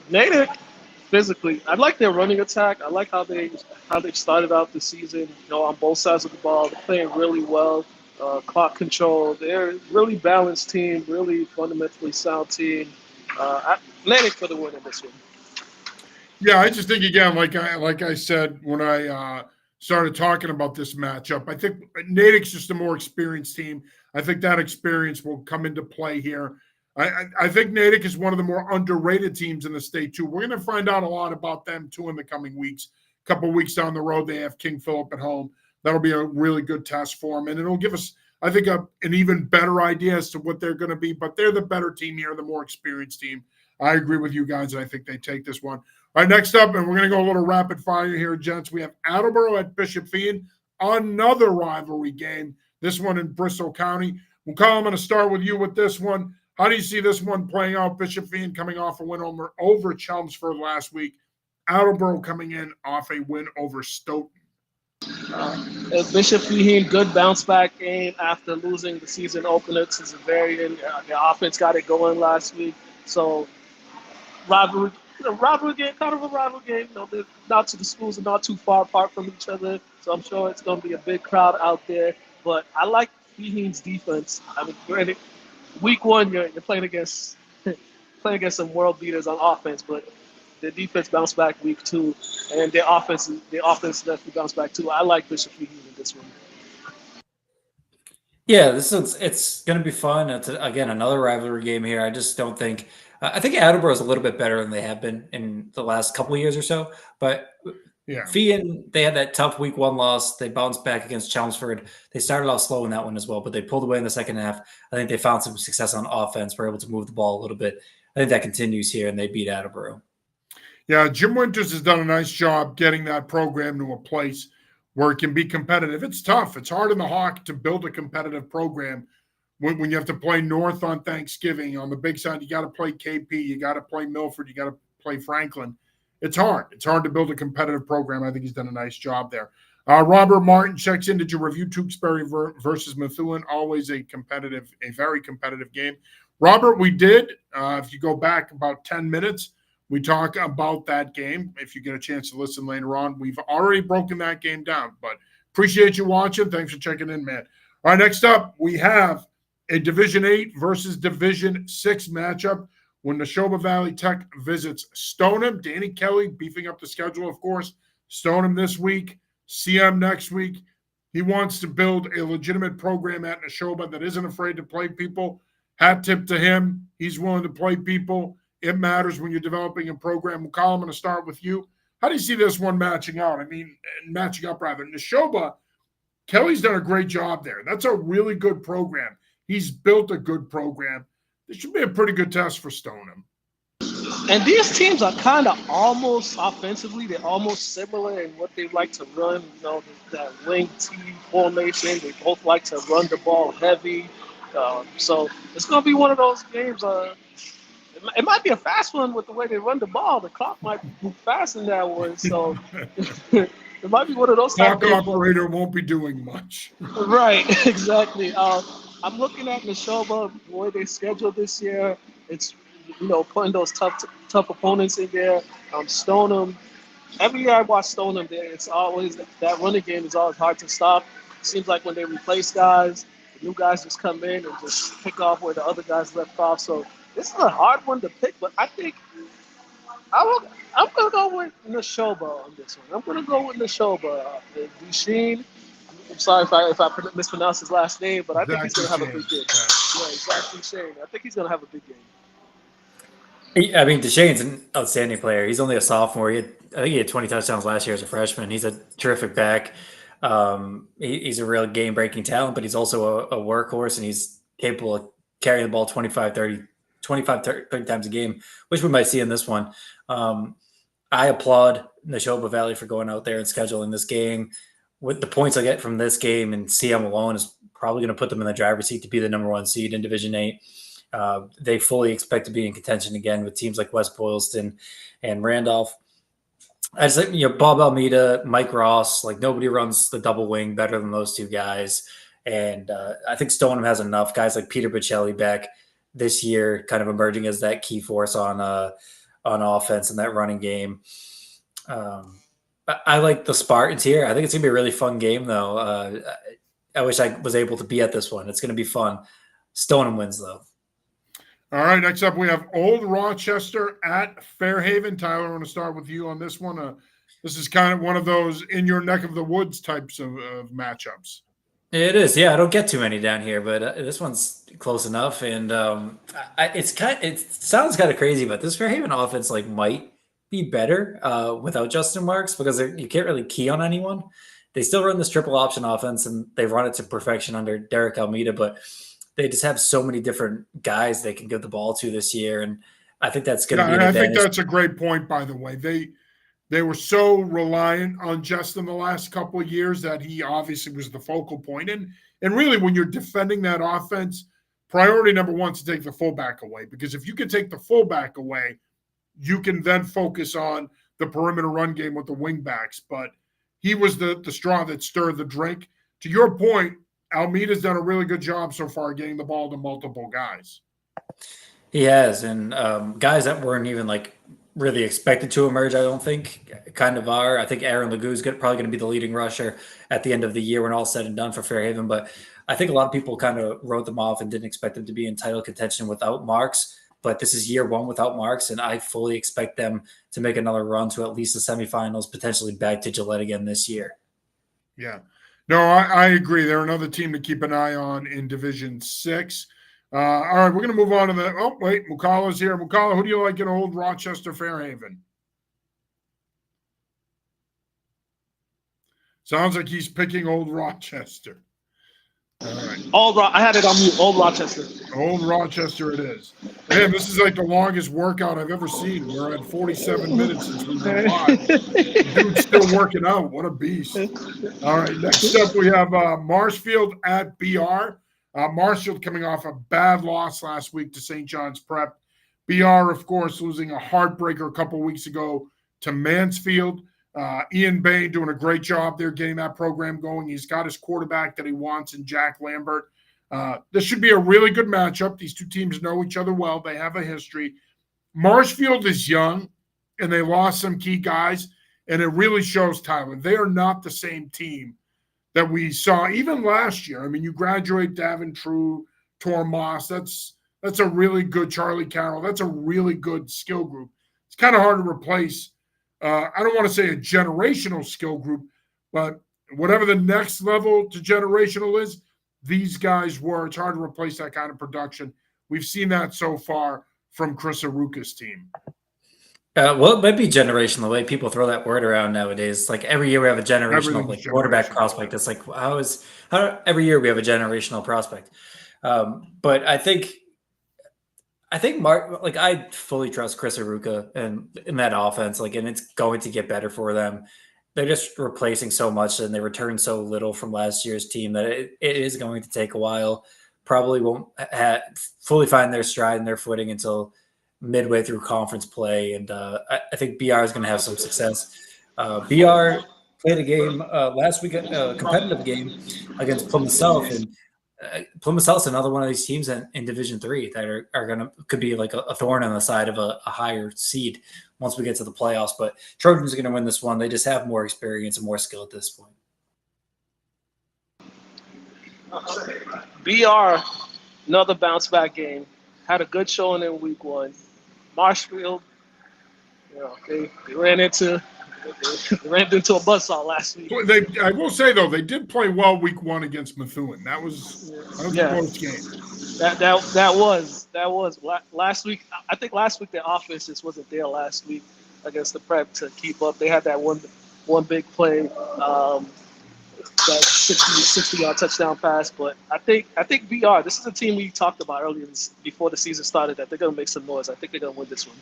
Natick, physically, I like their running attack. I like how they started out the season. On both sides of the ball, they're playing really well. Clock control. They're a really balanced team, really fundamentally sound team. Natick for the win in this one. Yeah, I just think again, like I said when I started talking about this matchup, I think Natick's just a more experienced team. I think that experience will come into play here. I think Natick is one of the more underrated teams in the state too. We're going to find out a lot about them too in the coming weeks. A couple of weeks down the road, they have King Philip at home. That'll be a really good test for them, and it'll give us I think, an even better idea as to what they're going to be. But they're the better team here, the more experienced team. I agree with you guys, and I think they take this one. All right, next up, and we're going to go a little rapid fire here, gents. We have Attleboro at Bishop Fien, another rivalry game, this one in Bristol County. Mukala, I'm going to start with you with this one. How do you see this one playing out? Bishop Fien coming off a win over Chelmsford last week. Attleboro coming in off a win over Stoughton. Bishop Fien, good bounce back game after losing the season opener to Zavarian. The offense got it going last week. So rivalry game, kind of a rivalry game. They're not to the schools are not too far apart from each other, so I'm sure it's going to be a big crowd out there. But I like Feeheim's defense. I mean, granted, week one you're playing against some world beaters on offense, but their defense bounced back week two, and their offense definitely bounced back too. I like Bishop Feeheim in this one. Yeah, it's going to be fun. It's again another rivalry game here. I just don't think. I think Attleboro is a little bit better than they have been in the last couple of years or so. But yeah, Fien, they had that tough week one loss. They bounced back against Chelmsford. They started off slow in that one as well, but they pulled away in the second half. I think they found some success on offense. Were able to move the ball a little bit. I think that continues here, and they beat Attleboro. Yeah, Jim Winters has done a nice job getting that program to a place where it can be competitive. It's tough. It's hard in the Hawk to build a competitive program when you have to play North on Thanksgiving. On the big side, you got to play KP, you got to play Milford, you got to play Franklin. It's hard. It's hard to build a competitive program. I think he's done a nice job there. Robert Martin checks in. Did you review Tewksbury versus Methuen? Always a very competitive game. Robert, we did. If you go back about 10 minutes, we talk about that game. If you get a chance to listen later on, we've already broken that game down. But appreciate you watching. Thanks for checking in, man. All right, next up, we have a Division 8 versus Division 6 matchup when Neshoba Valley Tech visits Stoneham. Danny Kelly beefing up the schedule, of course. Stoneham this week, CM next week. He wants to build a legitimate program at Neshoba that isn't afraid to play people. Hat tip to him. He's willing to play people. It matters when you're developing a program. Mukala, I'm going to start with you. How do you see this one matching out? Matching up rather. Neshoba, Kelly's done a great job there. That's a really good program. He's built a good program. This should be a pretty good test for Stoneham. And these teams are kind of almost offensively, they're almost similar in what they like to run. That wing T formation. They both like to run the ball heavy. So it's going to be one of those games. It might be a fast one with the way they run the ball. The clock might move fast in that one. So it might be one of those. Clock operator won't be doing much. Right, exactly. I'm looking at Neshoba, the way they scheduled this year. It's, putting those tough opponents in there. Stoneham, every year I watch Stoneham, it's always that running game is always hard to stop. It seems like when they replace guys, the new guys just come in and just pick off where the other guys left off. So this is a hard one to pick, but I think I'm going to go with Neshoba on this one. I'm going to go with Neshoba. Duchesne, I'm sorry if I mispronounce his last name, but I think he's going to have a big game. Yeah, exactly, Shane. I think he's going to have a big game. I mean, Duchesne's an outstanding player. He's only a sophomore. I think he had 20 touchdowns last year as a freshman. He's a terrific back. He's a real game-breaking talent, but he's also a workhorse, and he's capable of carrying the ball 25, 30 times a game, which we might see in this one. I applaud Neshoba Valley for going out there and scheduling this game. With the points I get from this game and CM alone is probably going to put them in the driver's seat to be the number one seed in Division 8. They fully expect to be in contention again with teams like West Boylston and Randolph. I just think, Bob Almeida, Mike Ross, nobody runs the double wing better than those two guys. And I think Stoneham has enough guys like Peter Bocelli back this year, kind of emerging as that key force on offense and that running game. I like the Spartans here. I think it's going to be a really fun game, though. I wish I was able to be at this one. It's going to be fun. Stoneham wins, though. All right, next up we have Old Rochester at Fairhaven. Tyler, I want to start with you on this one. This is kind of one of those in your neck of the woods types of matchups. It is, yeah. I don't get too many down here, but this one's close enough. And it sounds kind of crazy, but this Fairhaven offense might be better without Justin Marks because you can't really key on anyone. they still run this triple option offense, and they've run it to perfection under Derek Almeida, but they just have so many different guys they can give the ball to this year, and I think that's going to be an advantage. I think that's a great point, by the way. They were so reliant on Justin the last couple of years that he obviously was the focal point. And really, when you're defending that offense, priority number one is to take the fullback away. Because if you can take the fullback away, you can then focus on the perimeter run game with the wingbacks. But he was the straw that stirred the drink. To your point, Almeida's done a really good job so far getting the ball to multiple guys. He has, and guys that weren't even really expected to emerge, I don't think, kind of are. I think Aaron Legou's probably going to be the leading rusher at the end of the year when all's said and done for Fairhaven. But I think a lot of people kind of wrote them off and didn't expect them to be in title contention without Marks. But this is year one without Marks, and I fully expect them to make another run to at least the semifinals, potentially back to Gillette again this year. Yeah. No, I agree. They're another team to keep an eye on in Division 6. All right, we're going to move on to the – oh, wait, Mukala's here. Mukala, who do you like in Old Rochester Fairhaven? Sounds like he's picking Old Rochester. All right. I had it on mute. Old Rochester. Old Rochester it is. Man, this is like the longest workout I've ever seen. We're at 47 minutes since we've been live. Dude's still working out. What a beast. All right, next up we have Marshfield at BR. Marshfield coming off a bad loss last week to St. John's Prep. BR, of course, losing a heartbreaker a couple weeks ago to Mansfield. Ian Bain doing a great job there getting that program going. He's got his quarterback that he wants in Jack Lambert. This should be a really good matchup. These two teams know each other well. They have a history. Marshfield is young, and they lost some key guys, and it really shows, Tyler. They are not the same team that we saw even last year. I mean, you graduate Davin True, Tor Moss. That's a really good Charlie Carroll. That's a really good skill group. It's kind of hard to replace. I don't want to say a generational skill group, but whatever the next level to generational is, these guys were. It's hard to replace that kind of production. We've seen that so far from Chris Aruka's team. Well, it might be generational the way people throw that word around nowadays. Like every year we have a generational quarterback prospect. It's like how every year we have a generational prospect. But I think Mark, I fully trust Chris Aruka and in that offense, and it's going to get better for them. They're just replacing so much and they return so little from last year's team that it is going to take a while. Probably won't fully find their stride and their footing until midway through conference play. And I think BR is going to have some success. BR played a game last week, a competitive game against Plymouth South, and Plymouth South's another one of these teams in Division 3 that could be like a thorn on the side of a higher seed once we get to the playoffs. But Trojans are going to win this one. They just have more experience and more skill at this point. BR, another bounce back game. Had a good showing in week 1. Marshfield, they ran into a buzzsaw last week. I will say though, they did play well week 1 against Methuen. That was a close game. That was last week. I think last week their offense just wasn't there last week against the Prep to keep up. They had that one big play, that 60-yard touchdown pass. But I think BR. This is a team we talked about earlier before the season started that they're going to make some noise. I think they're going to win this one.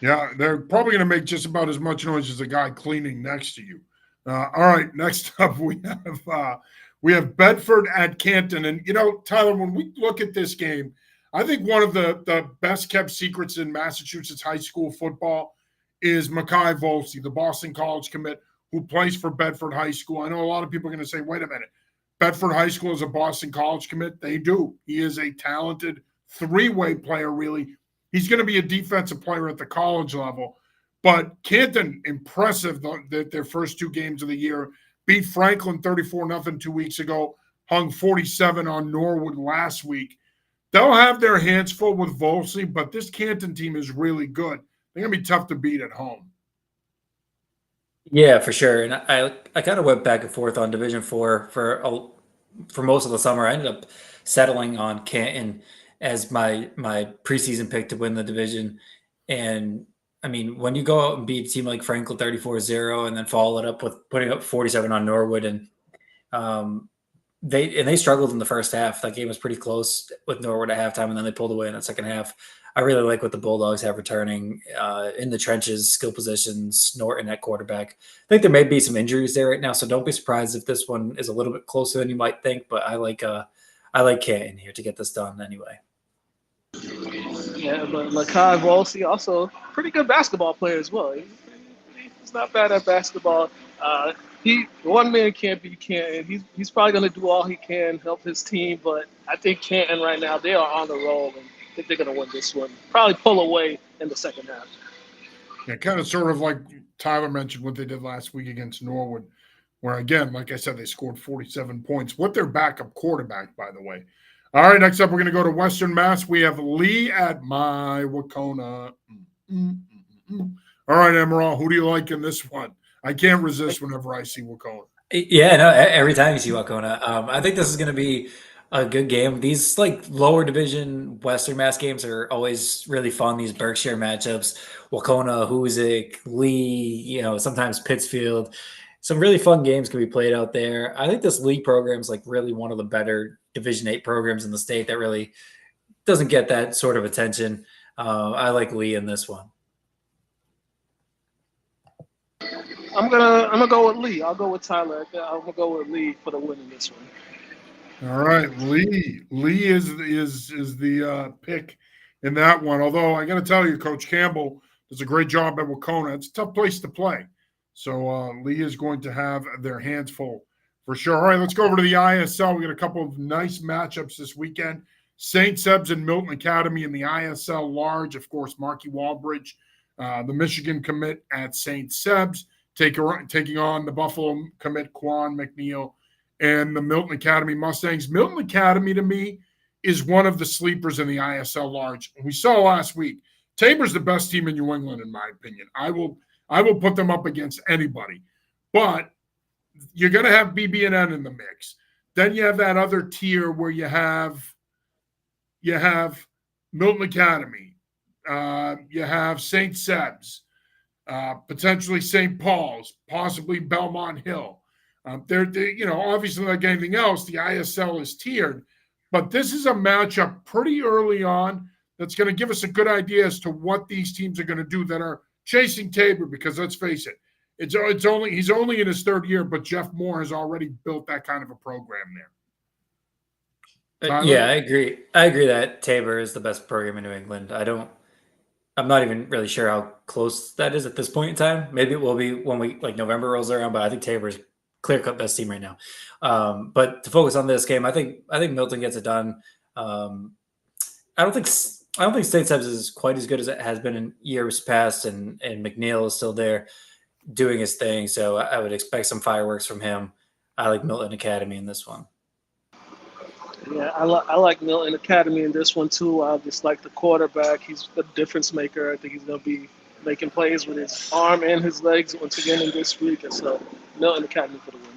Yeah, they're probably going to make just about as much noise as the guy cleaning next to you. All right, next up we have Bedford at Canton. And, Tyler, when we look at this game, I think one of the best-kept secrets in Massachusetts high school football is Makai Volsey, the Boston College commit who plays for Bedford High School. I know a lot of people are going to say, wait a minute, Bedford High School is a Boston College commit? They do. He is a talented three-way player, really. He's going to be a defensive player at the college level. But Canton, impressive their first 2 games of the year. Beat Franklin 34-0 2 weeks ago. Hung 47 on Norwood last week. They'll have their hands full with Volsey, but this Canton team is really good. They're going to be tough to beat at home. Yeah, for sure. And I kind of went back and forth on Division 4 for most of the summer. I ended up settling on Canton as my preseason pick to win the division. And I mean, when you go out and beat a team like Franklin 34-0 and then follow it up with putting up 47 on Norwood, and um, they struggled in the first half. That game was pretty close with Norwood at halftime, and then they pulled away in the second half. I really like what the Bulldogs have returning in the trenches, skill positions, Norton at quarterback. I think there may be some injuries there right now, so don't be surprised if this one is a little bit closer than you might think. But I like Canton here to get this done anyway. Yeah, but Lakai Volsi also a pretty good basketball player as well. He's not bad at basketball. One man can't be Canton. He's probably going to do all he can, help his team. But I think Canton right now, they are on the roll, and I think they're going to win this one. Probably pull away in the second half. Yeah, kind of sort of like Tyler mentioned what they did last week against Norwood, where again, like I said, they scored 47 points with their backup quarterback, by the way. All right, next up, we're going to go to Western Mass. We have Lee at my Wacona. All right, Amaral, who do you like in this one? I can't resist whenever I see Wacona. Yeah, no, every time you see Wacona, I think this is going to be a good game. These like lower division Western Mass games are always really fun. These Berkshire matchups, Wacona, Hoosick, Lee, sometimes Pittsfield. Some really fun games can be played out there. I think this league program is like really one of the better Division 8 programs in the state that really doesn't get that sort of attention. I like Lee in this one. I'm gonna go with Lee. I'll go with Tyler. I'm gonna go with Lee for the win in this one. All right, Lee. Lee is the pick in that one. Although I got to tell you, Coach Campbell does a great job at Wacona. It's a tough place to play, so Lee is going to have their hands full for sure. All right, let's go over to the ISL. We got a couple of nice matchups this weekend. St. Seb's and Milton Academy in the ISL Large. Of course, Marky Walbridge, the Michigan commit at St. Seb's, taking on the Buffalo commit Quan McNeil and the Milton Academy Mustangs. Milton Academy, to me, is one of the sleepers in the ISL Large. We saw last week, Tabor's the best team in New England, in my opinion. I will put them up against anybody. But you're going to have BB&N in the mix. Then you have that other tier where you have Milton Academy. You have St. Seb's, potentially St. Paul's, possibly Belmont Hill. Obviously, like anything else, the ISL is tiered, but this is a matchup pretty early on that's going to give us a good idea as to what these teams are going to do that are chasing Tabor. Because let's face it, he's only in his third year, but Jeff Moore has already built that kind of a program there. Yeah, I agree. I agree that Tabor is the best program in New England. I'm not even really sure how close that is at this point in time. Maybe it will be when November rolls around, but I think Tabor's clear-cut best team right now. But to focus on this game, I think Milton gets it done. I don't think St. Seb's is quite as good as it has been in years past, and McNeil is still there doing his thing. So I would expect some fireworks from him. I like Milton Academy in this one. Yeah, I like Milton Academy in this one too. I just like the quarterback. He's a difference maker. I think he's going to be making plays with his arm and his legs once again in this week. And so Milton Academy for the win.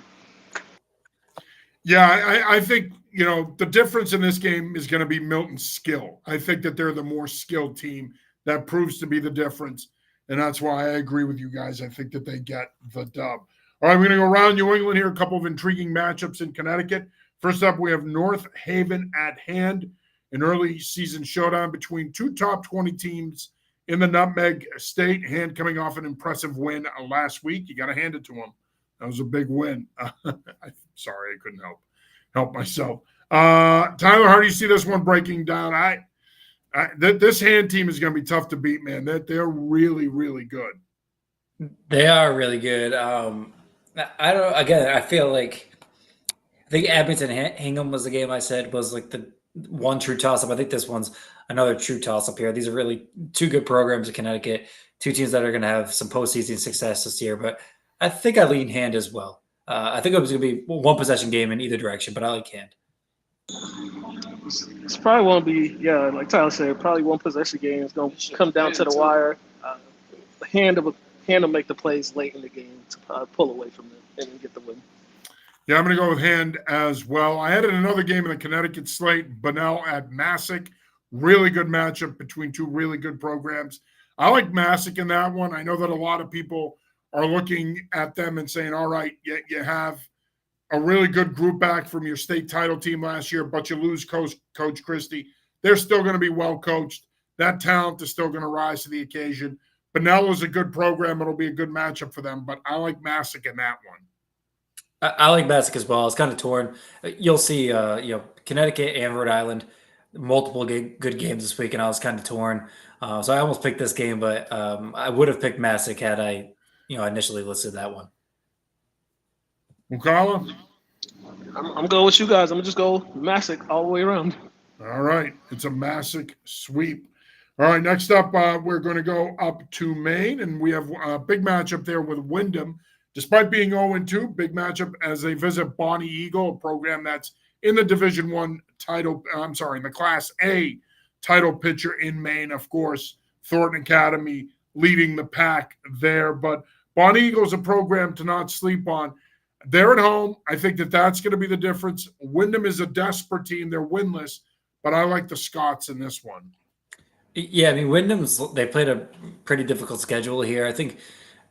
Yeah, I think, the difference in this game is going to be Milton's skill. I think that they're the more skilled team. That proves to be the difference. And that's why I agree with you guys. I think that they get the dub. All right, we're going to go around New England here. A couple of intriguing matchups in Connecticut. First up, we have North Haven at hand, an early season showdown between two top 20 teams in the Nutmeg State. Hand coming off an impressive win last week. You got to hand it to them. That was a big win. Sorry, I couldn't help myself. Tyler, how do you see this one breaking down? This hand team is going to be tough to beat, man. They're really, really good. They are really good. I feel like I think Abington Hingham was the game I said was like the one true toss-up. I think this one's another true toss-up here. These are really two good programs in Connecticut, two teams that are going to have some postseason success this year. But I think I lean Hand as well. I think it was going to be one possession game in either direction, but I like Hand. It's probably won't be, like Tyler said, probably one possession game. It's going to come down to the wire. Hand will make the plays late in the game to pull away from it and get the win. Yeah, I'm going to go with Hand as well. I added another game in the Connecticut slate, Bunnell at Massac. Really good matchup between two really good programs. I like Masick in that one. I know that a lot of people are looking at them and saying, all right, you have a really good group back from your state title team last year, but you lose Coach Christie. They're still going to be well coached. That talent is still going to rise to the occasion. Benello's a good program. It'll be a good matchup for them, but I like Masick in that one. I like Masick as well. It's kind of torn. You'll see, Connecticut and Rhode Island, multiple good games this week, and I was kind of torn. So I almost picked this game, but I would have picked Masick had I, initially listed that one. Mukala? I'm going with you guys. I'm going to just go Masick all the way around. All right. It's a Masick sweep. All right. Next up, we're going to go up to Maine, and we have a big matchup there with Wyndham. Despite being 0-2, big matchup as they visit Bonnie Eagle, a program that's in the Division I title. In the Class A title picture in Maine. Of course, Thornton Academy leading the pack there. But Bonnie Eagle is a program to not sleep on. They're at home. I think that's going to be the difference. Wyndham is a desperate team. They're winless, but I like the Scots in this one. Yeah, I mean, they played a pretty difficult schedule here. I think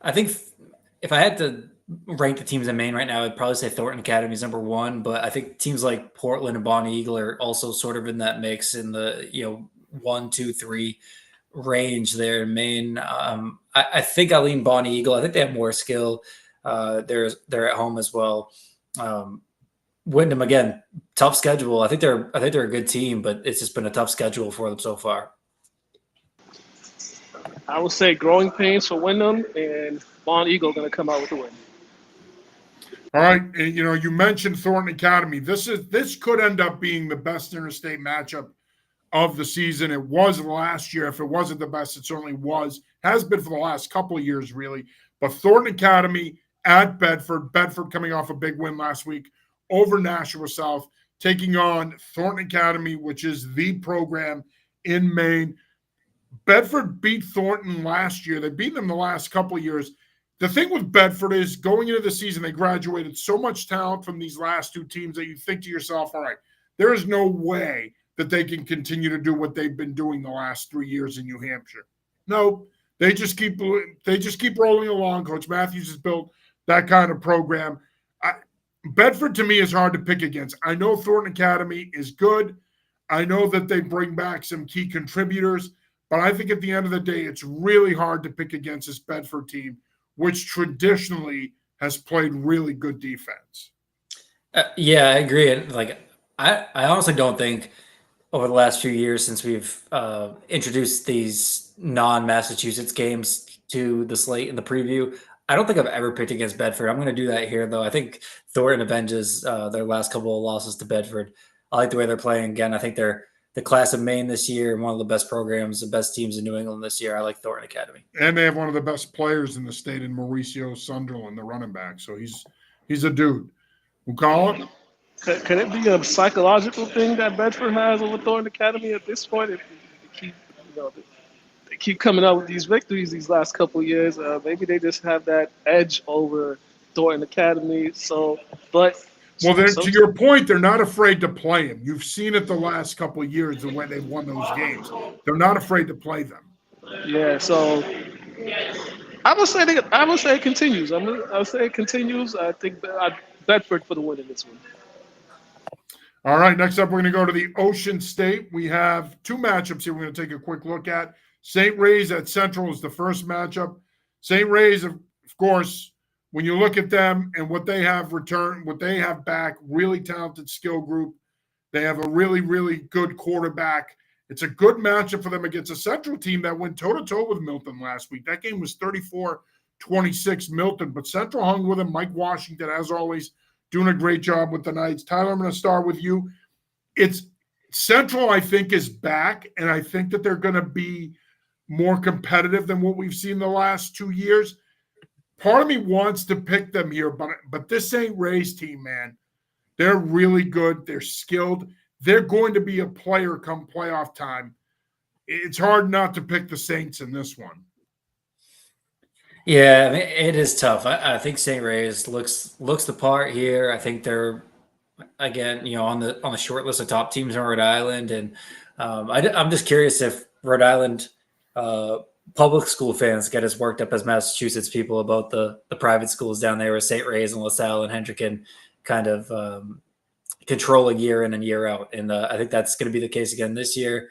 if I had to rank the teams in Maine right now, I'd probably say Thornton Academy is number one, but I think teams like Portland and Bonnie Eagle are also sort of in that mix in the 1, 2, 3 range there in Maine. I think I lean Bonnie Eagle. I think they have more skill. They're at home as well. Wyndham, again, tough schedule. I think they're a good team, but it's just been a tough schedule for them so far. I would say growing pains for Wyndham, and Bonnie Eagle going to come out with the win. All right, you mentioned Thornton Academy. This could end up being the best interstate matchup of the season. It was last year. If it wasn't the best, it certainly was. Has been for the last couple of years, really. But Thornton Academy at Bedford. Bedford coming off a big win last week over Nashua South, taking on Thornton Academy, which is the program in Maine. Bedford beat Thornton last year. They've beaten them the last couple of years. The thing with Bedford is going into the season, they graduated so much talent from these last two teams that you think to yourself, all right, there is no way that they can continue to do what they've been doing the last 3 years in New Hampshire. No, they just keep rolling along. Coach Matthews has built that kind of program. Bedford, to me, is hard to pick against. I know Thornton Academy is good. I know that they bring back some key contributors. But I think at the end of the day, it's really hard to pick against this Bedford team, which traditionally has played really good defense. Yeah, I agree. And I honestly don't think over the last few years since we've introduced these non-Massachusetts games to the slate in the preview, I don't think I've ever picked against Bedford. I'm going to do that here, though. I think Thornton avenges their last couple of losses to Bedford. I like the way they're playing. Again, I think they're the class of Maine this year, one of the best programs, the best teams in New England this year. I like Thornton Academy. And they have one of the best players in the state in Mauricio Sunderland, the running back. So he's a dude. Mukala? Could it be a psychological thing that Bedford has over Thornton Academy at this point? If they keep coming out with these victories these last couple of years, maybe they just have that edge over Thornton Academy. To your point, they're not afraid to play him. You've seen it the last couple of years when they've won those games. They're not afraid to play them. Yeah, so I would say it continues. I would say it continues. I think Bedford for the win in this one. All right, next up, we're going to go to the Ocean State. We have two matchups here we're going to take a quick look at. St. Ray's at Central is the first matchup. St. Ray's, of course, when you look at them and what they have returned, what they have back, really talented skill group. They have a really, really good quarterback. It's a good matchup for them against a Central team that went toe-to-toe with Milton last week. That game was 34-26 Milton, but Central hung with them. Mike Washington, as always, doing a great job with the Knights. Tyler, I'm going to start with you. It's Central, I think, is back, and I think that they're going to be more competitive than what we've seen the last 2 years. Part of me wants to pick them here, but this St. Ray's team, man, they're really good. They're skilled. They're going to be a player come playoff time. It's hard not to pick the Saints in this one. Yeah, I mean, it is tough. I think St. Ray's looks the part here. I think they're again, on the short list of top teams in Rhode Island, and I'm just curious if Rhode Island public school fans get as worked up as Massachusetts people about the private schools down there, where St. Ray's and LaSalle and Hendricken kind of control a year in and year out. And I think that's going to be the case again this year.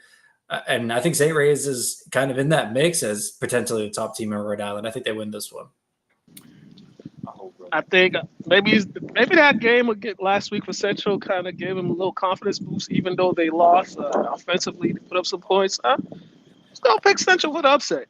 And I think St. Ray's is kind of in that mix as potentially the top team in Rhode Island. I think they win this one. I think maybe that game last week for Central kind of gave them a little confidence boost, even though they lost offensively to put up some points. Let's go pick Central for the upset.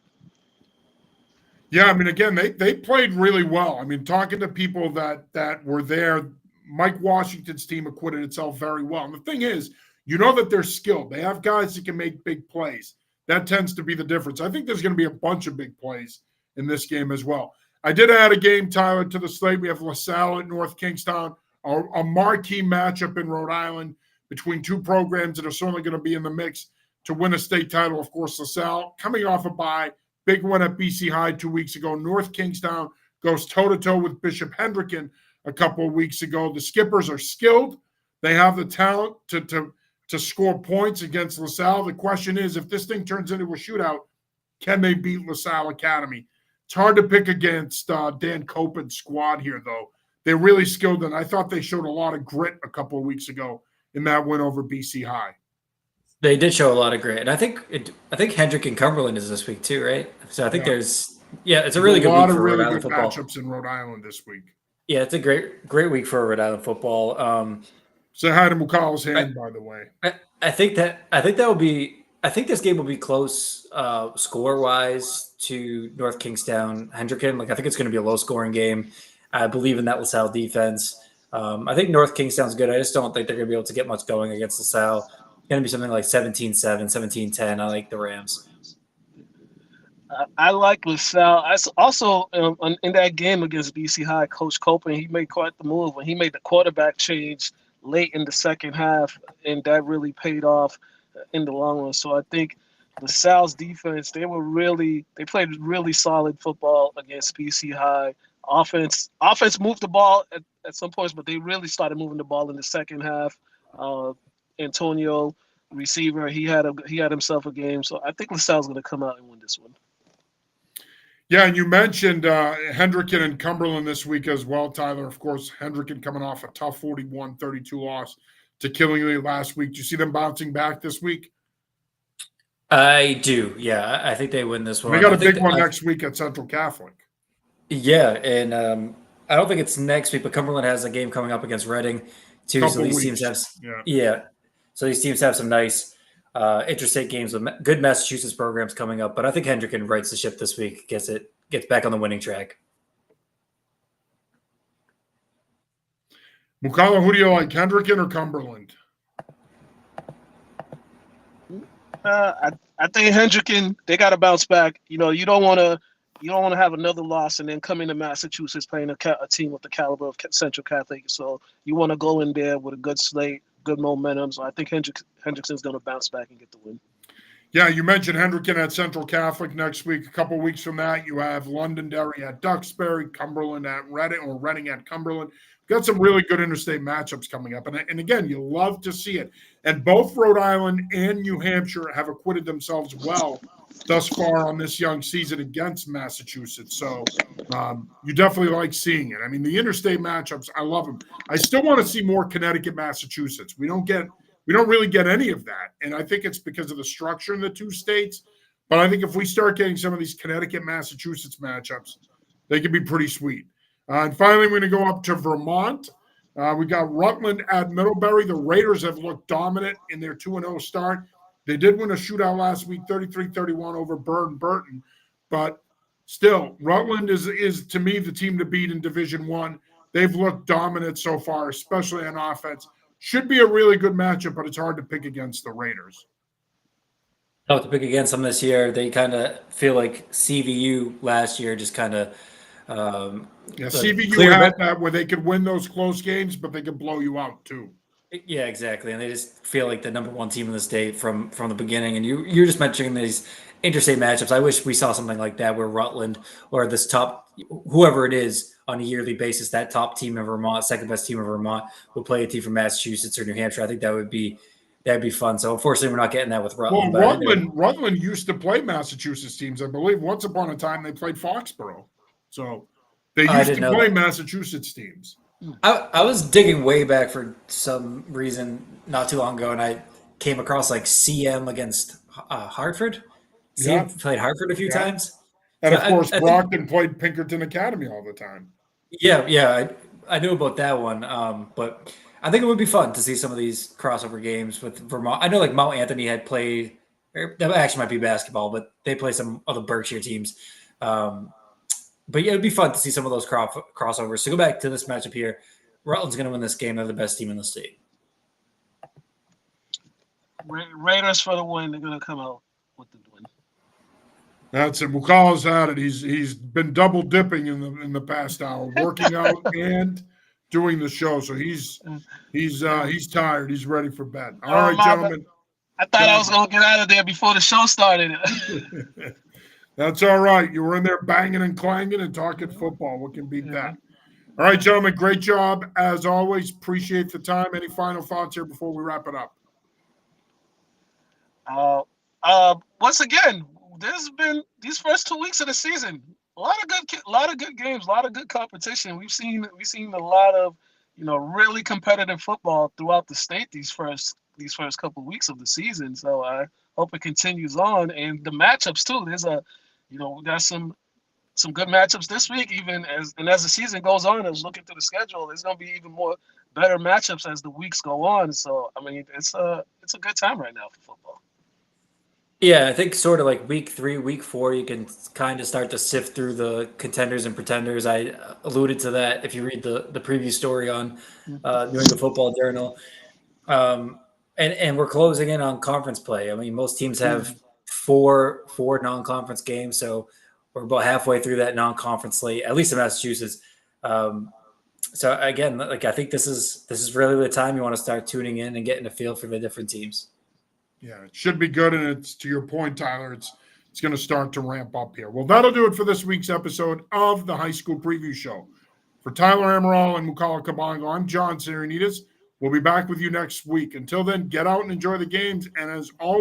Yeah, I mean, again, they played really well. I mean, talking to people that were there, Mike Washington's team acquitted itself very well. And the thing is, you know that they're skilled. They have guys that can make big plays. That tends to be the difference. I think there's going to be a bunch of big plays in this game as well. I did add a game, Tyler, to the slate. We have LaSalle at North Kingstown, a marquee matchup in Rhode Island between two programs that are certainly going to be in the mix to win a state title. Of course, LaSalle coming off a bye, big win at BC High 2 weeks ago. North Kingstown goes toe-to-toe with Bishop Hendricken a couple of weeks ago. The Skippers are skilled. They have the talent to score points against LaSalle. The question is, if this thing turns into a shootout, can they beat LaSalle Academy? It's hard to pick against Dan Copen's squad here, though. They're really skilled, and I thought they showed a lot of grit a couple of weeks ago in that win over BC High. They did show a lot of grit, and I think Hendrick and Cumberland is this week too, right? So I think it's a really good week for Rhode Island football. Matchups in Rhode Island this week. Yeah, it's a great week for Rhode Island football. Say hi to Mukala's hand, by the way. I think that will be. I think this game will be close score-wise to North Kingstown Hendricken. Like, I think it's going to be a low-scoring game. I believe in that LaSalle defense. I think North Kingstown's good. I just don't think they're going to be able to get much going against LaSalle. It's going to be something like 17-7, 17-10. I like the Rams. I like LaSalle. I also, in that game against BC High, Coach Copen, he made quite the move when he made the quarterback change late in the second half, and that really paid off in the long run. So I think LaSalle's defense, they played really solid football against BC High. Offense moved the ball at some points, but they really started moving the ball in the second half. Antonio, receiver, he had himself a game. So I think LaSalle's going to come out and win this one. Yeah, and you mentioned Hendricken and Cumberland this week as well, Tyler. Of course, Hendricken coming off a tough 41-32 loss to Killingly last week. Do you see them bouncing back this week? I do, yeah. I think they win this one. They got a big one next week at Central Catholic. Yeah, and I don't think it's next week, but Cumberland has a game coming up against Reading too. So these teams have, So these teams have some nice interstate games with good Massachusetts programs coming up. But I think Hendricken rights the ship this week, gets back on the winning track. Mukala, who do you like, Hendricken or Cumberland? I think Hendricken, they got to bounce back. You don't want to have another loss and then come into Massachusetts playing a team with the caliber of Central Catholic. So you want to go in there with a good slate, good momentum. So I think Hendrickson's going to bounce back and get the win. Yeah, you mentioned Hendricken at Central Catholic next week. A couple weeks from that, you have Londonderry at Duxbury, Cumberland at Reading, or Reading at Cumberland. Got some really good interstate matchups coming up. And again, you love to see it. And both Rhode Island and New Hampshire have acquitted themselves well thus far on this young season against Massachusetts. So you definitely like seeing it. I mean, the interstate matchups, I love them. I still want to see more Connecticut, Massachusetts. We don't really get any of that. And I think it's because of the structure in the two states. But I think if we start getting some of these Connecticut, Massachusetts matchups, they could be pretty sweet. And finally, we're going to go up to Vermont. We got Rutland at Middlebury. The Raiders have looked dominant in their 2-0 start. They did win a shootout last week, 33-31 over Burton. But still, Rutland is to me the team to beat in Division I. They've looked dominant so far, especially on offense. Should be a really good matchup, but it's hard to pick against the Raiders. To pick against them this year, they kind of feel like CVU last year, just kind of CVU had that where they could win those close games, but they could blow you out too. Yeah, exactly. And they just feel like the number one team in the state from the beginning. And you're just mentioning these interstate matchups. I wish we saw something like that where Rutland or this top, whoever it is on a yearly basis, that top team in Vermont, second best team in Vermont, will play a team from Massachusetts or New Hampshire. I think that would be that'd be fun. So unfortunately, we're not getting that with Well, Rutland. But I think Rutland used to play Massachusetts teams. I believe once upon a time they played Foxborough. So they I used didn't to know play that. Massachusetts teams. I was digging way back for some reason not too long ago, and I came across like CM against Hartford. Yeah, CM played Hartford a few yeah. times. And So of course, I think, Brockton played Pinkerton Academy all the time. yeah, I knew about that one. But I think it would be fun to see some of these crossover games with Vermont. I know like Mount Anthony had played, or that actually might be basketball, but they play some other Berkshire teams. Um, but yeah, it'd be fun to see some of those crossovers. So go back to this matchup here. Rutland's going to win this game. They're the best team in the state. Raiders for the win. They're gonna come out with the win. That's it. Mukala's had it. He's been double dipping in the past hour, working out and doing the show. So he's tired. He's ready for bed. All right, gentlemen. I thought I was gonna get out of there before the show started. That's all right. You were in there banging and clanging and talking football. What can beat that? All right, gentlemen. Great job as always. Appreciate the time. Any final thoughts here before we wrap it up? Once again, there's been these first 2 weeks of the season, a lot of good games, a lot of good competition. We've seen a lot of really competitive football throughout the state these first couple of weeks of the season. So I hope it continues on, and the matchups too. We got some good matchups this week. As the season goes on, as looking through the schedule, there's going to be even more better matchups as the weeks go on. So I mean, it's a good time right now for football. Yeah, I think sort of like week 3, week 4, you can kind of start to sift through the contenders and pretenders. I alluded to that if you read the preview story on New England Football Journal. And we're closing in on conference play. I mean, most teams have four non-conference games, so we're about halfway through that non-conference slate, at least in Massachusetts. So again, like I think this is really the time you want to start tuning in and getting a feel for the different teams. Yeah, it should be good, and it's to your point, Tyler. It's going to start to ramp up here. Well, that'll do it for this week's episode of the High School Preview Show. For Tyler Amaral and Mukala Kabongo, I'm John Sarianides. We'll be back with you next week. Until then, get out and enjoy the games, and as always,